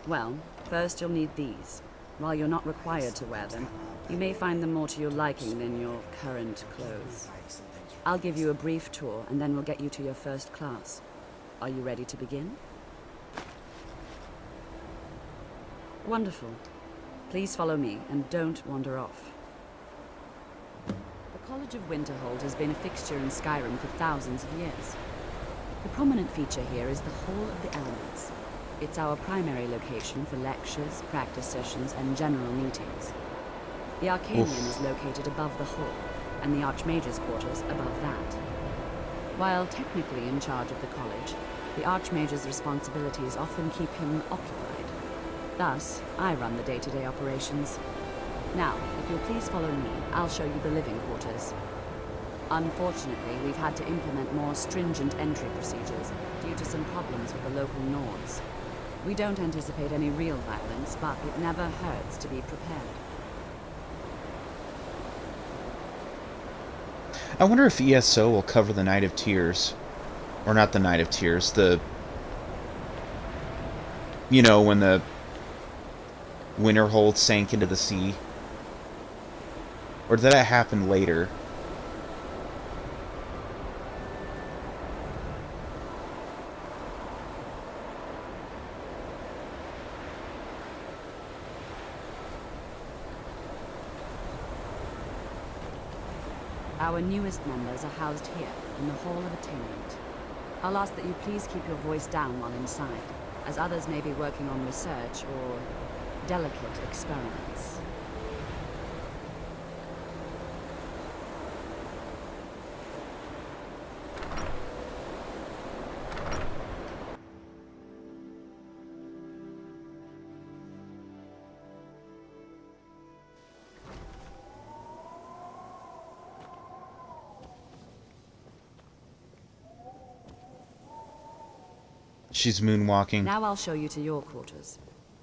Speaker 10: Well, first you'll need these. While you're not required to wear them, you may find them more to your liking than your current clothes. I'll give you a brief tour, and then we'll get you to your first class. Are you ready to begin? Wonderful. Please follow me, and don't wander off. The College of Winterhold has been a fixture in Skyrim for thousands of years. The prominent feature here is the Hall of the Elements. It's our primary location for lectures, practice sessions, and general meetings. The Arcanium is located above the hall.
Speaker 12: and the Archmage's quarters above that. While technically in charge of the college, the Archmage's responsibilities often keep him occupied. Thus, I run the day-to-day operations. Now, if you'll please follow me, I'll show you the living quarters. Unfortunately, we've had to implement more stringent entry procedures due to some problems with the local Nords. We don't anticipate any real violence, but it never hurts to be prepared.
Speaker 1: I wonder if ESO will cover the Night of Tears. Or not the Night of Tears, the... You know, when the Winterhold sank into the sea. Or did that happen later?
Speaker 12: Our newest members are housed here, in the Hall of Attainment. I'll ask that you please keep your voice down while inside, as others may be working on research or delicate experiments.
Speaker 1: She's moonwalking.
Speaker 12: Now I'll show you to your quarters.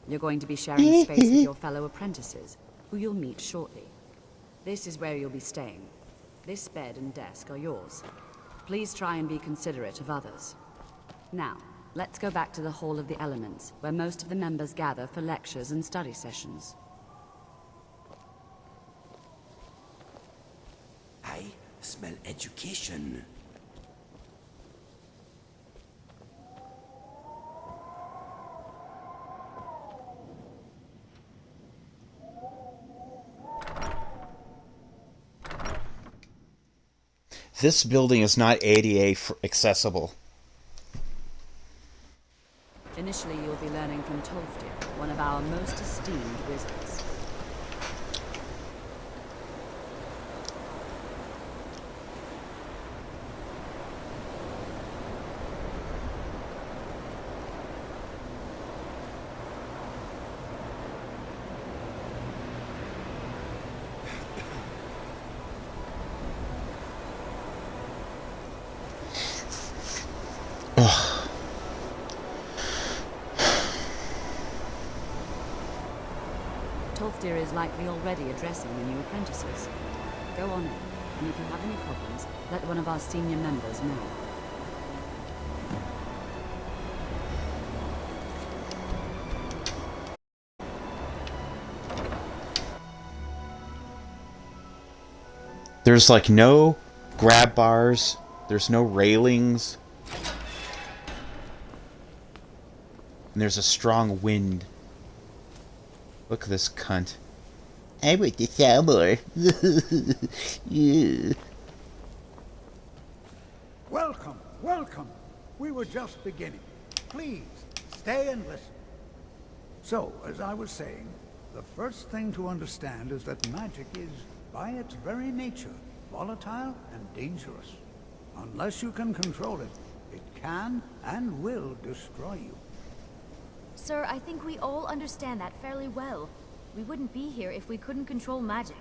Speaker 12: You're going to be sharing space with your fellow apprentices, who you'll meet shortly. This is where you'll be staying. This bed and desk are yours. Please try and be considerate of others. Now, let's go back to the Hall of the Elements, where most of the members gather for lectures and study sessions.
Speaker 5: I smell education.
Speaker 1: This building is not ADA accessible.
Speaker 12: Initially, you'll be learning from Tolfdir, one of our most esteemed wizards. Tolfdir is likely already addressing the new apprentices. Go on in, and if you have any problems, let one of our senior members know.
Speaker 1: There's like no grab bars, there's no railings, and there's a strong wind. Look at this cunt. I want to sell more. Yeah.
Speaker 13: Welcome, welcome. We were just beginning. Please, stay and listen. So, as I was saying, the first thing to understand is that magic is, by its very nature, volatile and dangerous. Unless you can control it, it can and will destroy you.
Speaker 14: Sir, I think we all understand that fairly well. We wouldn't be here if we couldn't control magic.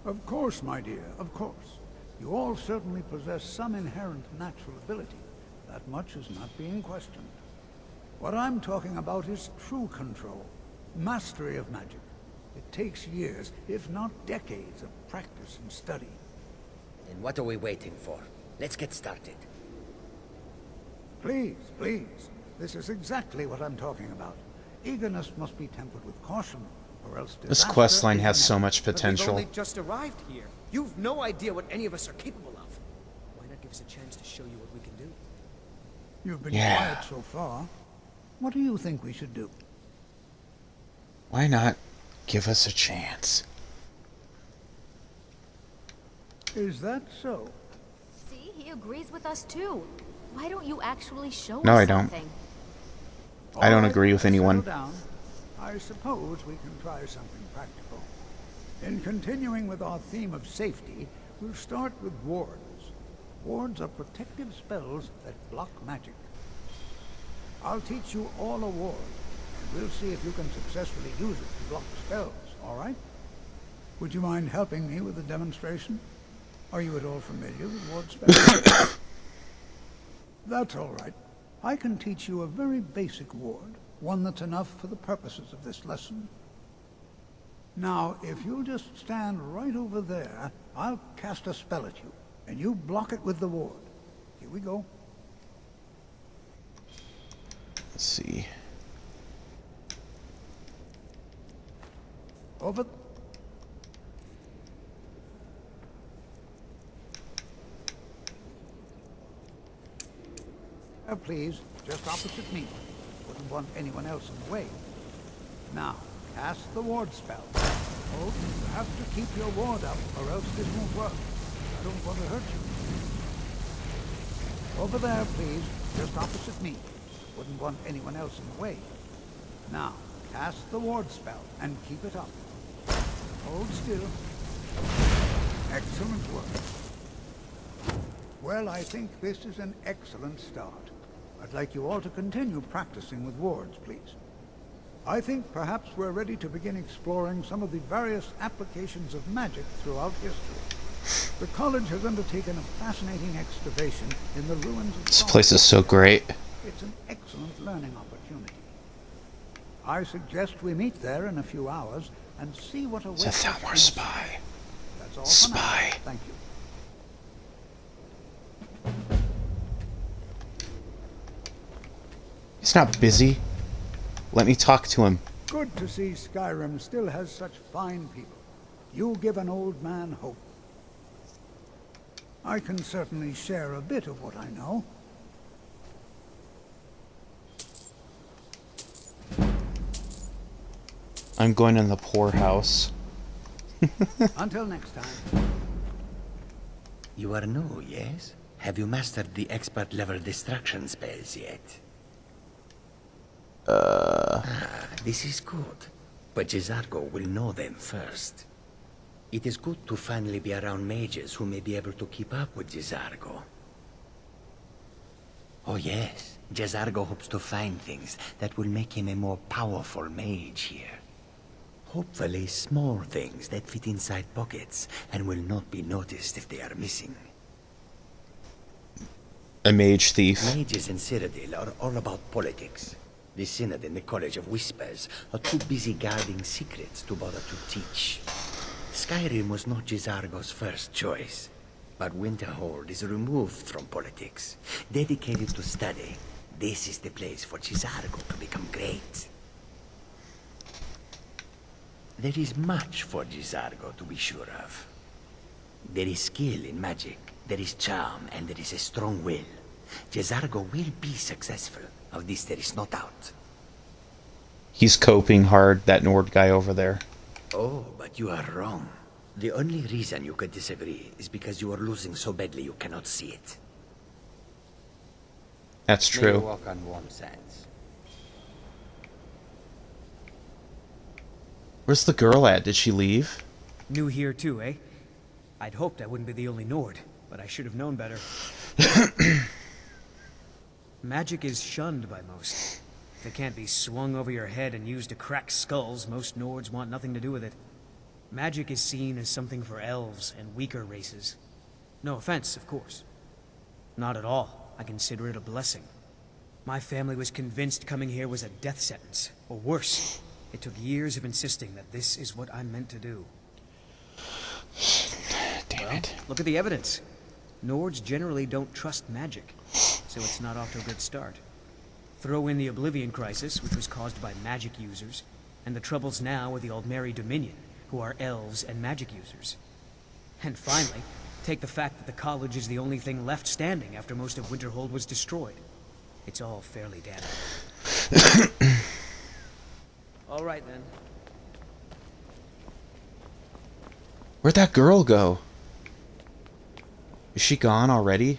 Speaker 13: Of course, my dear, of course. You all certainly possess some inherent natural ability. That much is not being questioned. What I'm talking about is true control, mastery of magic. It takes years, if not decades, of practice and study.
Speaker 5: Then what are we waiting for? Let's get started.
Speaker 13: Please, please. This is exactly what I'm talking about. Eagerness must be tempered with caution, or else
Speaker 1: this questline has so much potential.
Speaker 6: But we've only just arrived here. You've no idea what any of us are capable of. Why not give us a chance to show you what we can do?
Speaker 13: You've been quiet so far. What do you think we should do?
Speaker 1: Why not give us a chance?
Speaker 13: Is that so?
Speaker 14: See, he agrees with us too. Why don't you actually show
Speaker 1: No,
Speaker 14: us
Speaker 1: I don't.
Speaker 14: something?
Speaker 1: I don't
Speaker 13: All
Speaker 1: agree with
Speaker 13: let's
Speaker 1: anyone.
Speaker 13: settle down. I suppose we can try something practical. In continuing with our theme of safety, We'll start with wards. Wards are protective spells that block magic. I'll teach you all a ward, and we'll see if you can successfully use it to block spells, all right? Would you mind helping me with the demonstration? Are you at all familiar with ward spells? That's all right. I can teach you a very basic ward, one that's enough for the purposes of this lesson. Now, if you'll just stand right over there, I'll cast a spell at you, and you block it with the ward. Here we go.
Speaker 1: Let's see.
Speaker 13: Over. Please, just opposite me. Wouldn't want anyone else in the way. Now, cast the ward spell. Oh, you have to keep your ward up, or else this won't work. I don't want to hurt you. Over there, please, just opposite me. Wouldn't want anyone else in the way. Now, cast the ward spell, and keep it up. Hold still. Excellent work. Well, I think this is an excellent start. I'd like you all to continue practicing with wards, please. I think perhaps we're ready to begin exploring some of the various applications of magic throughout history. The college has undertaken a fascinating excavation in the ruins of...
Speaker 1: This place is so great.
Speaker 13: It's an excellent learning opportunity. I suggest we meet there in a few hours and see what awaits us.
Speaker 1: It's a Thalmor spy.
Speaker 13: That's all
Speaker 1: Spy.
Speaker 13: for now. Thank you.
Speaker 1: He's not busy. Let me talk to him.
Speaker 13: Good to see Skyrim still has such fine people. You give an old man hope. I can certainly share a bit of what I know.
Speaker 1: I'm going in the poorhouse.
Speaker 13: Until next time.
Speaker 15: You are new, yes? Have you mastered the expert level distraction spells yet? This is good, but Jizargo will know them first. It is good to finally be around mages who may be able to keep up with Jizargo. Oh yes, Jizargo hopes to find things that will make him a more powerful mage here. Hopefully small things that fit inside pockets and will not be noticed if they are missing.
Speaker 1: A mage thief.
Speaker 15: Mages in Cyrodiil are all about politics. The Synod and the College of Whispers are too busy guarding secrets to bother to teach. Skyrim was not Jizargo's first choice, but Winterhold is removed from politics, dedicated to study. This is the place for Jizargo to become great. There is much for Jizargo to be sure of. There is skill in magic, there is charm, and there is a strong will. Jizargo will be successful. Of this there is no doubt.
Speaker 1: He's coping hard, that Nord guy over there.
Speaker 15: Oh, but you are wrong. The only reason you could disagree is because you are losing so badly you cannot see it.
Speaker 1: That's
Speaker 11: May you
Speaker 1: true.
Speaker 11: walk on warm sands.
Speaker 1: Where's the girl at? Did she leave?
Speaker 6: New here too, eh? I'd hoped I wouldn't be the only Nord, but I should have known better. Magic is shunned by most. If it can't be swung over your head and used to crack skulls, most Nords want nothing to do with it. Magic is seen as something for elves and weaker races. No offense, of course. Not at all. I consider it a blessing. My family was convinced coming here was a death sentence, or worse. It took years of insisting that this is what I'm meant to do.
Speaker 1: Damn it.
Speaker 6: Look at the evidence. Nords generally don't trust magic, so it's not off to a good start. Throw in the Oblivion Crisis, which was caused by magic users, and the troubles now with the Aldmeri Dominion, who are elves and magic users. And finally, take the fact that the college is the only thing left standing after most of Winterhold was destroyed. It's all fairly damning. All right, then.
Speaker 1: Where'd that girl go? Is she gone already?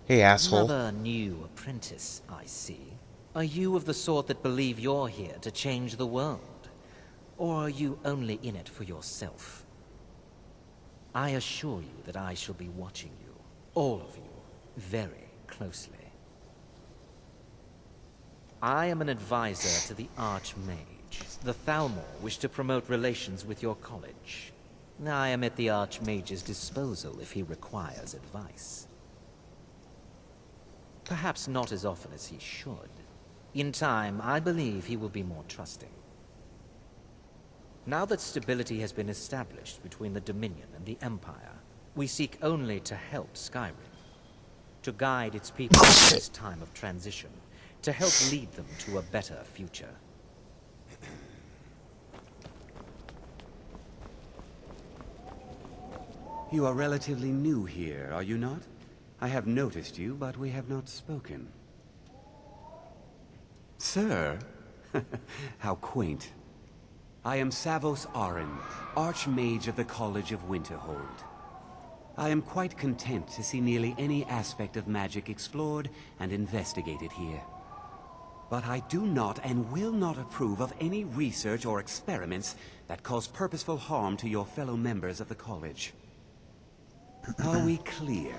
Speaker 1: Hey, asshole.
Speaker 11: Another new apprentice, I see. Are you of the sort that believe you're here to change the world? Or are you only in it for yourself? I assure you that I shall be watching you, all of you, very closely. I am an advisor to the Archmage. The Thalmor wish to promote relations with your college. I am at the Archmage's disposal if he requires advice. Perhaps not as often as he should. In time, I believe he will be more trusting. Now that stability has been established between the Dominion and the Empire, we seek only to help Skyrim. To guide its people through this time of transition. To help lead them to a better future.
Speaker 16: You are relatively new here, are you not? I have noticed you, but we have not spoken. Sir? How quaint. I am Savos Aren, Archmage of the College of Winterhold. I am quite content to see nearly any aspect of magic explored and investigated here. But I do not and will not approve of any research or experiments that cause purposeful harm to your fellow members of the college. Are we clear?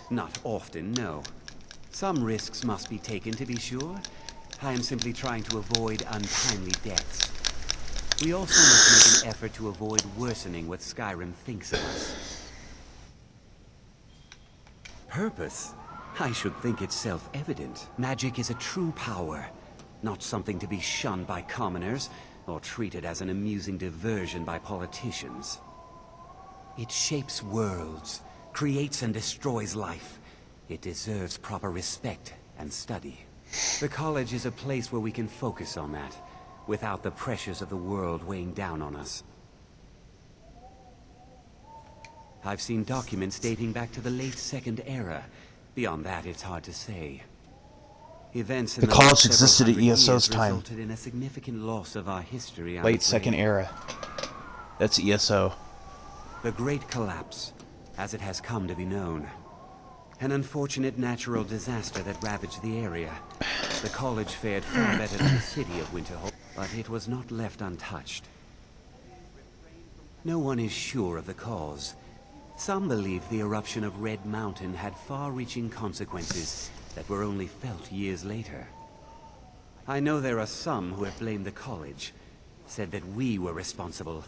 Speaker 16: Not often, no. Some risks must be taken, to be sure. I am simply trying to avoid untimely deaths. We also must make an effort to avoid worsening what Skyrim thinks of us. Purpose? I should think it's self-evident. Magic is a true power, not something to be shunned by commoners, or treated as an amusing diversion by politicians. It shapes worlds, creates and destroys life. It deserves proper respect and study. The college is a place where we can focus on that, without the pressures of the world weighing down on us. I've seen documents dating back to the late Second Era. Beyond that, it's hard to say. Events in
Speaker 1: the college existed at
Speaker 16: ESO's
Speaker 1: ESO's time.
Speaker 16: Resulted in a significant loss of our history.
Speaker 1: Late Second Era. That's ESO.
Speaker 16: The Great Collapse, as it has come to be known. An unfortunate natural disaster that ravaged the area. The college fared far better than the city of Winterhold, but it was not left untouched. No one is sure of the cause. Some believe the eruption of Red Mountain had far-reaching consequences that were only felt years later. I know there are some who have blamed the college, said that we were responsible.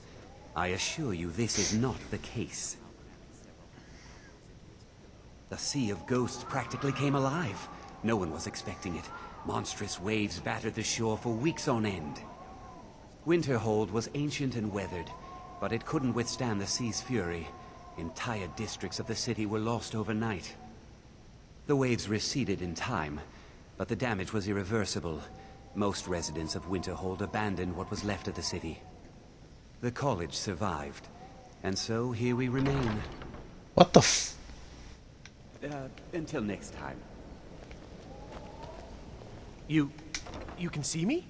Speaker 16: I assure you this is not the case. The Sea of Ghosts practically came alive. No one was expecting it. Monstrous waves battered the shore for weeks on end. Winterhold was ancient and weathered, but it couldn't withstand the sea's fury. Entire districts of the city were lost overnight. The waves receded in time, but the damage was irreversible. Most residents of Winterhold abandoned what was left of the city. The college survived, and so here we remain.
Speaker 1: What the f...
Speaker 16: Until next time.
Speaker 5: You can see me?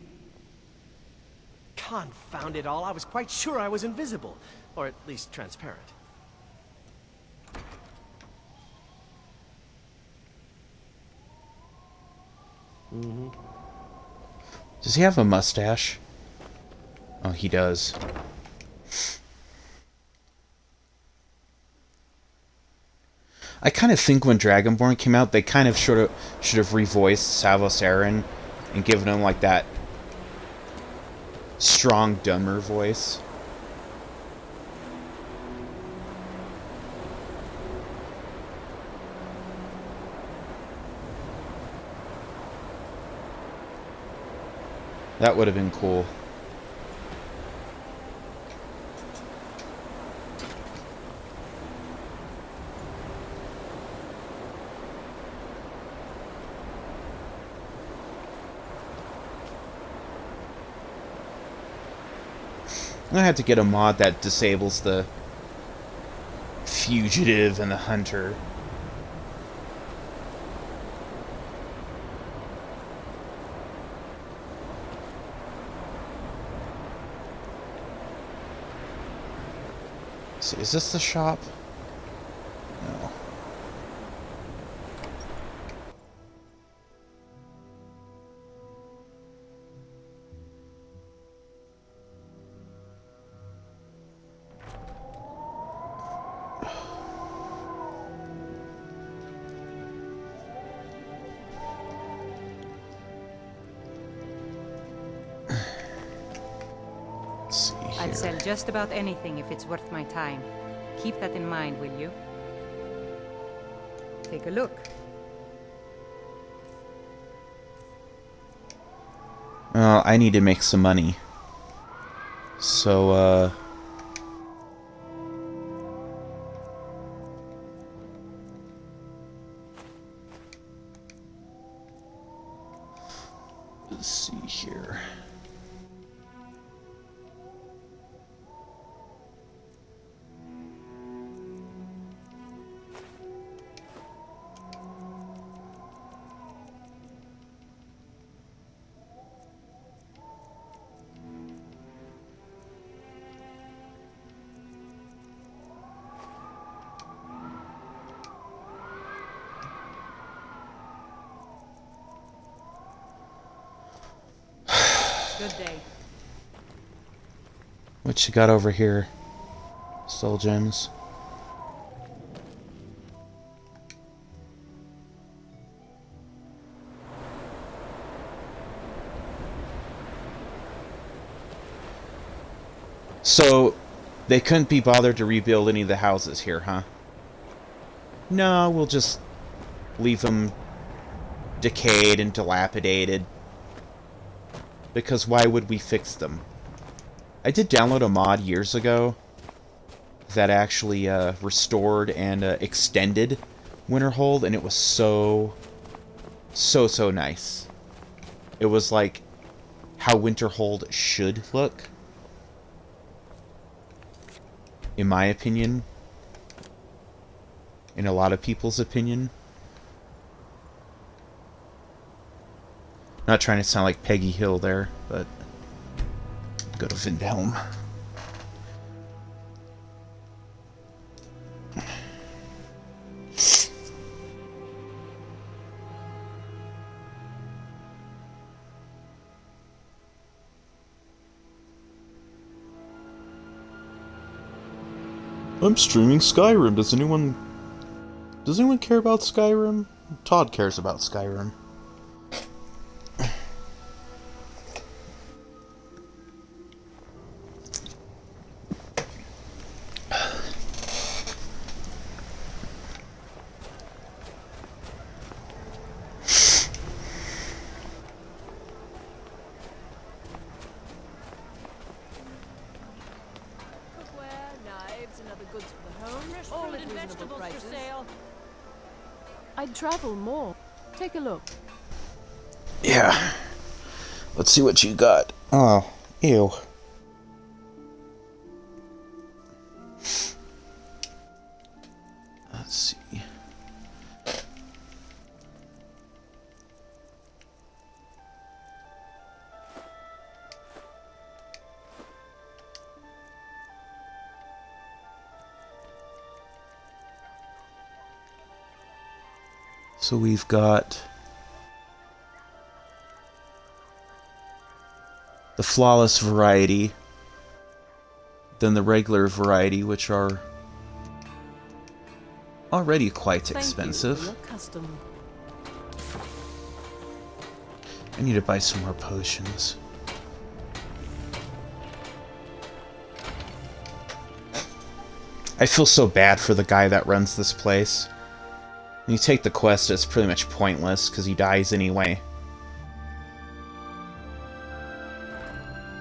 Speaker 5: Confound it all, I was quite sure I was invisible. Or at least transparent.
Speaker 1: Does he have a mustache? Oh, he does. I kind of think when Dragonbone came out, they kind of should have revoiced Savos Aren and given him like that strong, dumber voice. That would have been cool. I had to get a mod that disables the fugitive and the hunter. So is this the shop? No.
Speaker 17: I'd sell just about anything if it's worth my time. Keep that in mind, will you? Take a look.
Speaker 1: Well, I need to make some money. So, let's see here.
Speaker 17: Good day.
Speaker 1: What you got over here? Soul gems. So, they couldn't be bothered to rebuild any of the houses here, huh? No, we'll just leave them decayed and dilapidated. Because why would we fix them? I did download a mod years ago that actually restored and extended Winterhold, and it was so nice. It was like how Winterhold should look, in my opinion, in a lot of people's opinion. Not trying to sound like Peggy Hill there, but go to Vindhelm. I'm streaming Skyrim. Does anyone care about Skyrim? Todd cares about Skyrim.
Speaker 18: I'd travel more. Take a look.
Speaker 1: Yeah. Let's see what you got. Oh, ew. Let's see. So we've got the flawless variety, then the regular variety, which are already quite expensive. I need to buy some more potions. I feel so bad for the guy that runs this place. When you take the quest, it's pretty much pointless, because he dies anyway.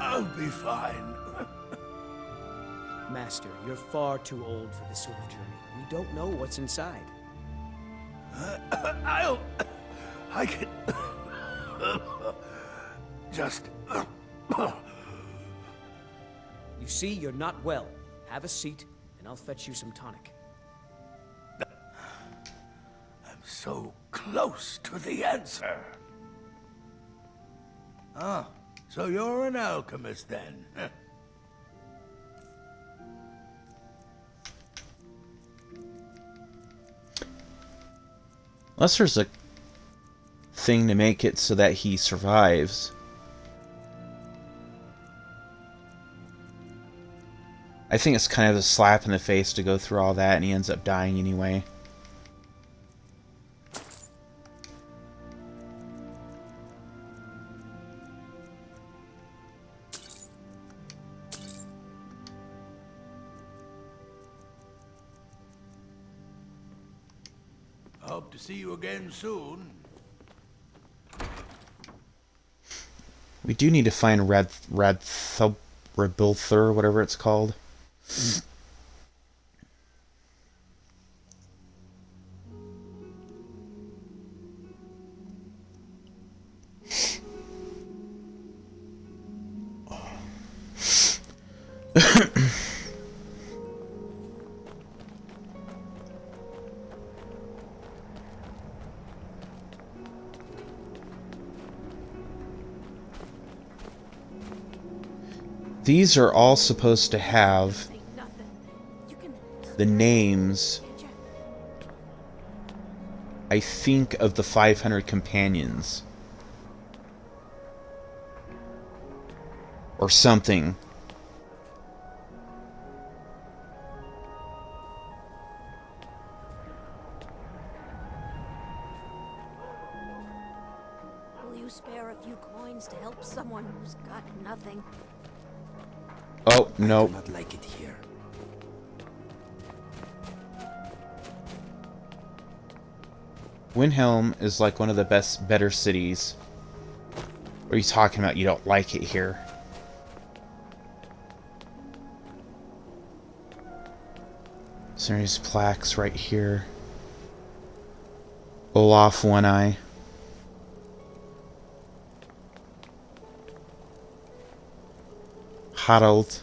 Speaker 5: I'll be fine.
Speaker 6: Master, you're far too old for this sort of journey. We don't know what's inside.
Speaker 5: I can... just...
Speaker 6: You see, you're not well. Have a seat, and I'll fetch you some tonic.
Speaker 5: So close to the answer. Ah, so you're an alchemist then?
Speaker 1: Unless there's a thing to make it so that he survives. I think it's kind of a slap in the face to go through all that and he ends up dying anyway.
Speaker 13: Hope to see you again soon.
Speaker 1: We do need to find Radthulthur, whatever it's called. These are all supposed to have the names, I think, of the 500 companions. Or something.
Speaker 19: Will you spare a few coins to help someone who's got nothing?
Speaker 1: Oh, no.
Speaker 5: I do not like it here.
Speaker 1: Windhelm is like one of the better cities. What are you talking about? You don't like it here? So there's plaques right here. Olaf One Eye. Harald.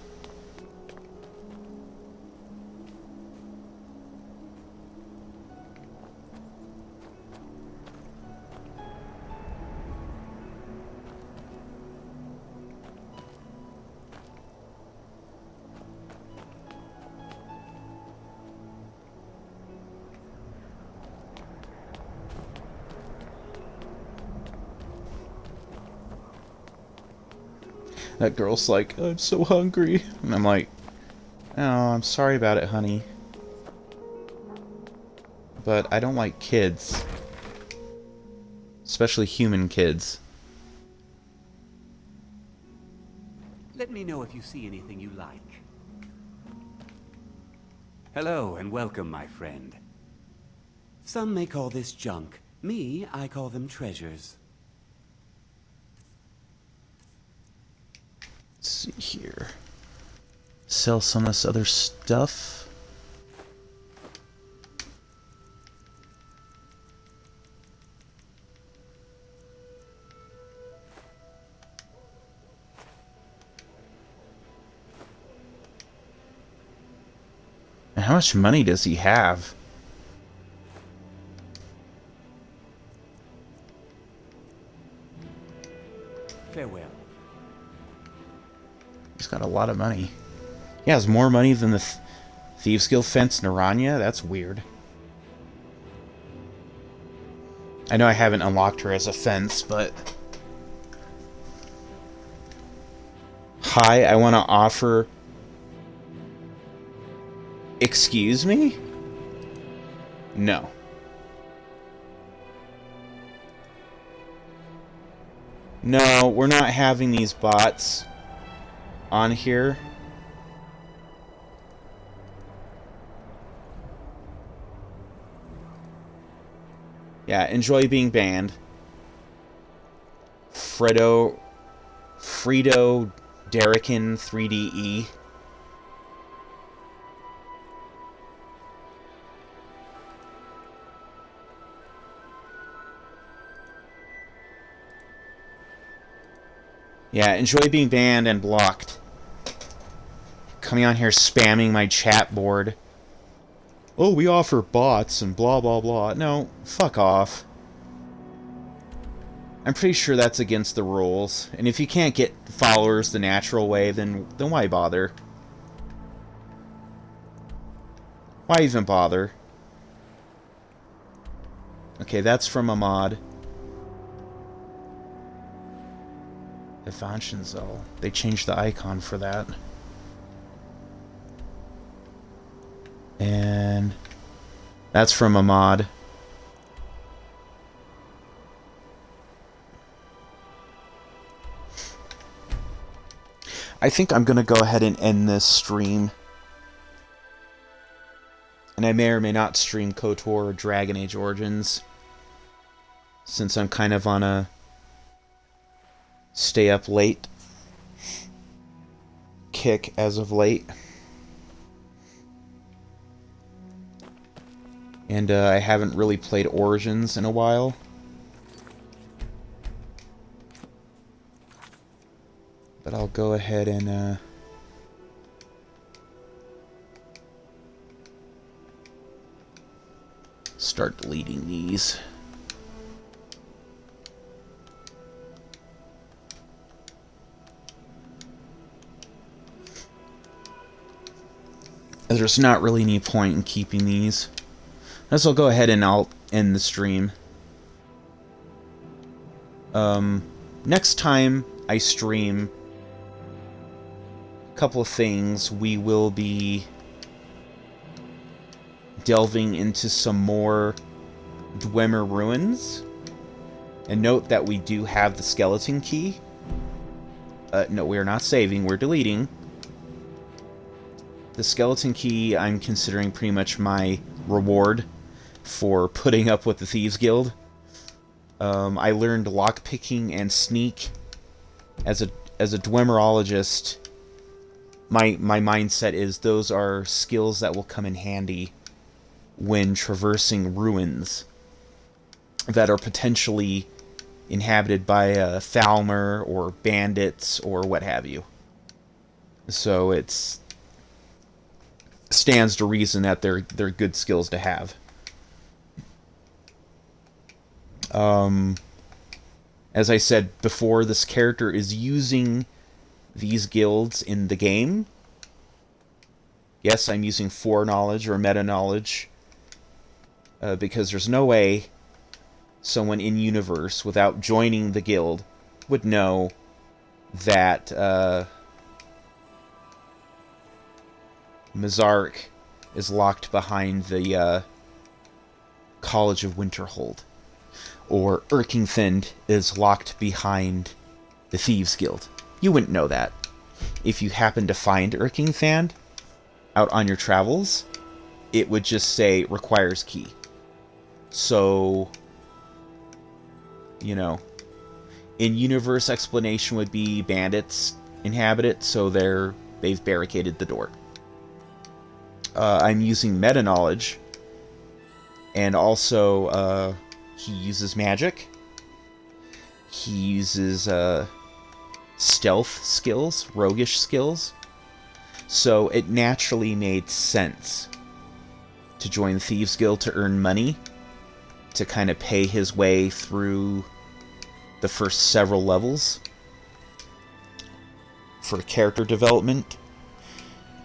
Speaker 1: That girl's like, I'm so hungry. And I'm like, oh, I'm sorry about it, honey. But I don't like kids. Especially human kids.
Speaker 16: Let me know if you see anything you like. Hello and welcome, my friend. Some may call this junk. Me, I call them treasures.
Speaker 1: Let's see here. Sell some of this other stuff. And how much money does he have?
Speaker 16: Farewell.
Speaker 1: He's got a lot of money. He has more money than the Thieves Guild fence Naranya? That's weird. I know I haven't unlocked her as a fence, but... Hi, I want to offer... Excuse me? No. No, we're not having these bots on here. Yeah, enjoy being banned. Frito Derrican 3DE. Yeah, enjoy being banned and blocked. Coming on here spamming my chat board. Oh, we offer bots and blah blah blah. No, fuck off. I'm pretty sure that's against the rules. And if you can't get followers the natural way, then why bother? Why even bother? Okay, that's from a mod. Evangenzel. They changed the icon for that. And that's from a mod. I think I'm going to go ahead and end this stream. And And I may or may not stream KOTOR or Dragon Age Origins, since I'm kind of on a stay up late kick as of late. And I haven't really played Origins in a while. But I'll go ahead and start deleting these. There's not really any point in keeping these. Guess I'll go ahead and I'll end the stream. Next time I stream a couple of things, we will be delving into some more Dwemer ruins. And note that we do have the skeleton key. No, we're not saving, we're deleting. The skeleton key I'm considering pretty much my reward for putting up with the Thieves Guild. I learned lockpicking and sneak as a Dwemerologist. My mindset is those are skills that will come in handy when traversing ruins that are potentially inhabited by Thalmer or bandits or what have you. So it's stands to reason that they're good skills to have. As I said before, this character is using these guilds in the game. Yes, I'm using foreknowledge or meta-knowledge, because there's no way someone in-universe, without joining the guild, would know that Mizark is locked behind the College of Winterhold, or Erkingthend is locked behind the Thieves Guild. You wouldn't know that. If you happen to find Erkingthand out on your travels, it would just say requires key. So, you know, in-universe explanation would be bandits inhabit it, so they've barricaded the door. I'm using meta-knowledge, and also he uses magic. He uses stealth skills, roguish skills. So it naturally made sense to join the Thieves Guild to earn money, to kind of pay his way through the first several levels for character development.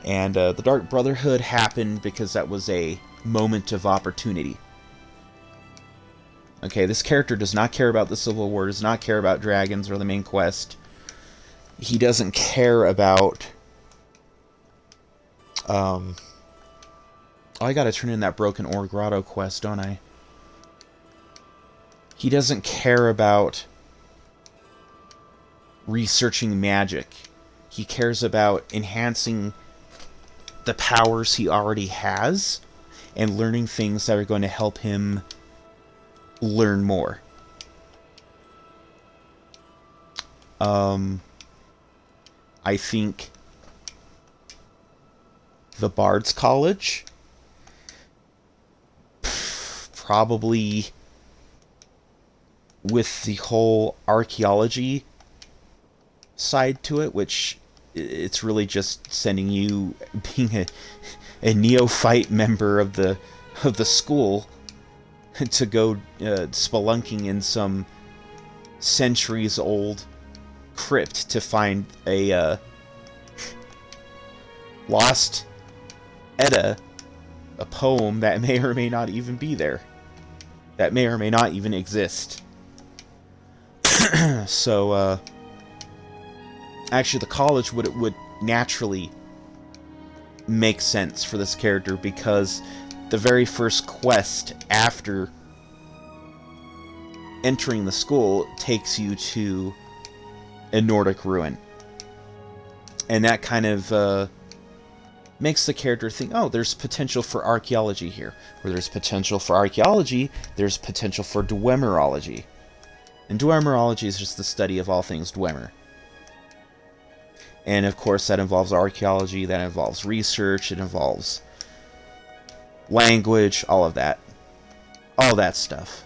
Speaker 1: And the Dark Brotherhood happened because that was a moment of opportunity. Okay, this character does not care about the Civil War, does not care about dragons or the main quest. He doesn't care about... I gotta turn in that Broken Ore Grotto quest, don't I? He doesn't care about researching magic. He cares about enhancing the powers he already has and learning things that are going to help him learn more. I think the Bard's College probably, with the whole archaeology side to it, which it's really just sending you being a neophyte member of the school to go spelunking in some centuries old crypt to find a lost Edda, a poem that may or may not even be there, that may or may not even exist. So actually the college would naturally make sense for this character, because the very first quest after entering the school takes you to a Nordic ruin. And that kind of makes the character think, oh, there's potential for archaeology here. Where there's potential for archaeology, there's potential for dwemerology. And dwemerology is just the study of all things Dwemer. And of course that involves archaeology, that involves research, it involves language, all of that. All that stuff.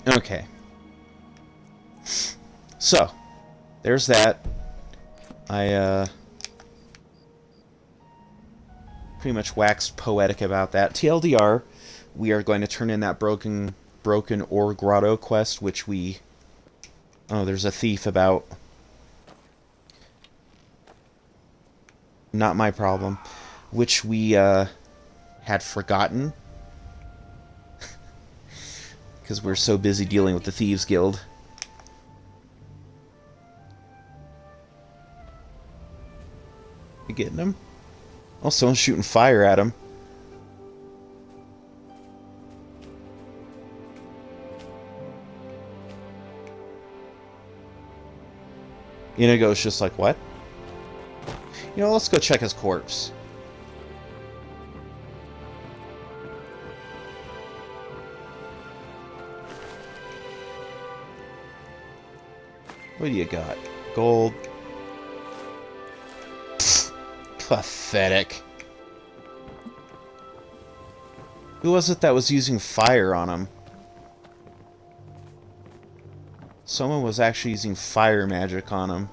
Speaker 1: Okay. So, there's that. I, pretty much waxed poetic about that. TLDR, we are going to turn in that broken ore grotto quest, which we... Oh, there's a thief about. Not my problem. Which we, had forgotten. Because we're so busy dealing with the Thieves Guild. You getting him? Oh, someone's shooting fire at him. Inigo's just like, what? You know, let's go check his corpse. What do you got? Gold. Pfft, pathetic. Who was it that was using fire on him? Someone was actually using fire magic on him.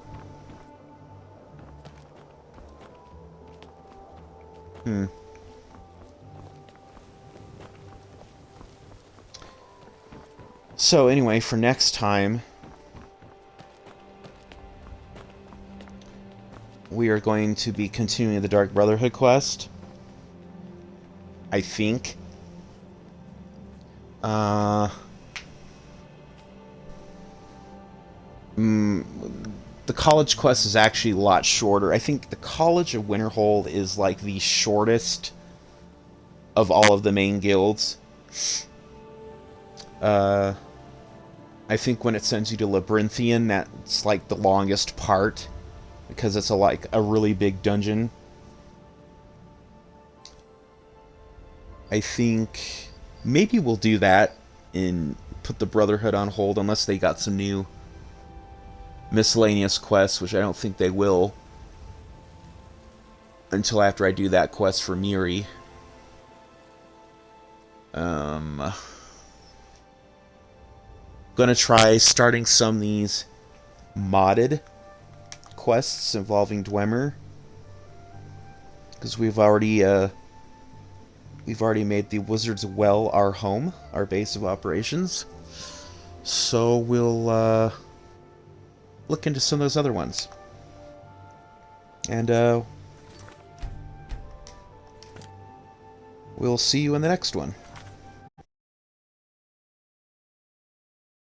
Speaker 1: So anyway, for next time, we are going to be continuing the Dark Brotherhood quest. I think. The college quest is actually a lot shorter. I think the College of Winterhold is like the shortest of all of the main guilds. I think when it sends you to Labyrinthian, that's like the longest part, because it's like a really big dungeon. I think maybe we'll do that and put the Brotherhood on hold unless they got some new miscellaneous quests, which I don't think they will until after I do that quest for Miri. Gonna try starting some of these modded quests involving Dwemer, because we've already made the Wizard's Well our home, our base of operations. So we'll look into some of those other ones. And we'll see you in the next one.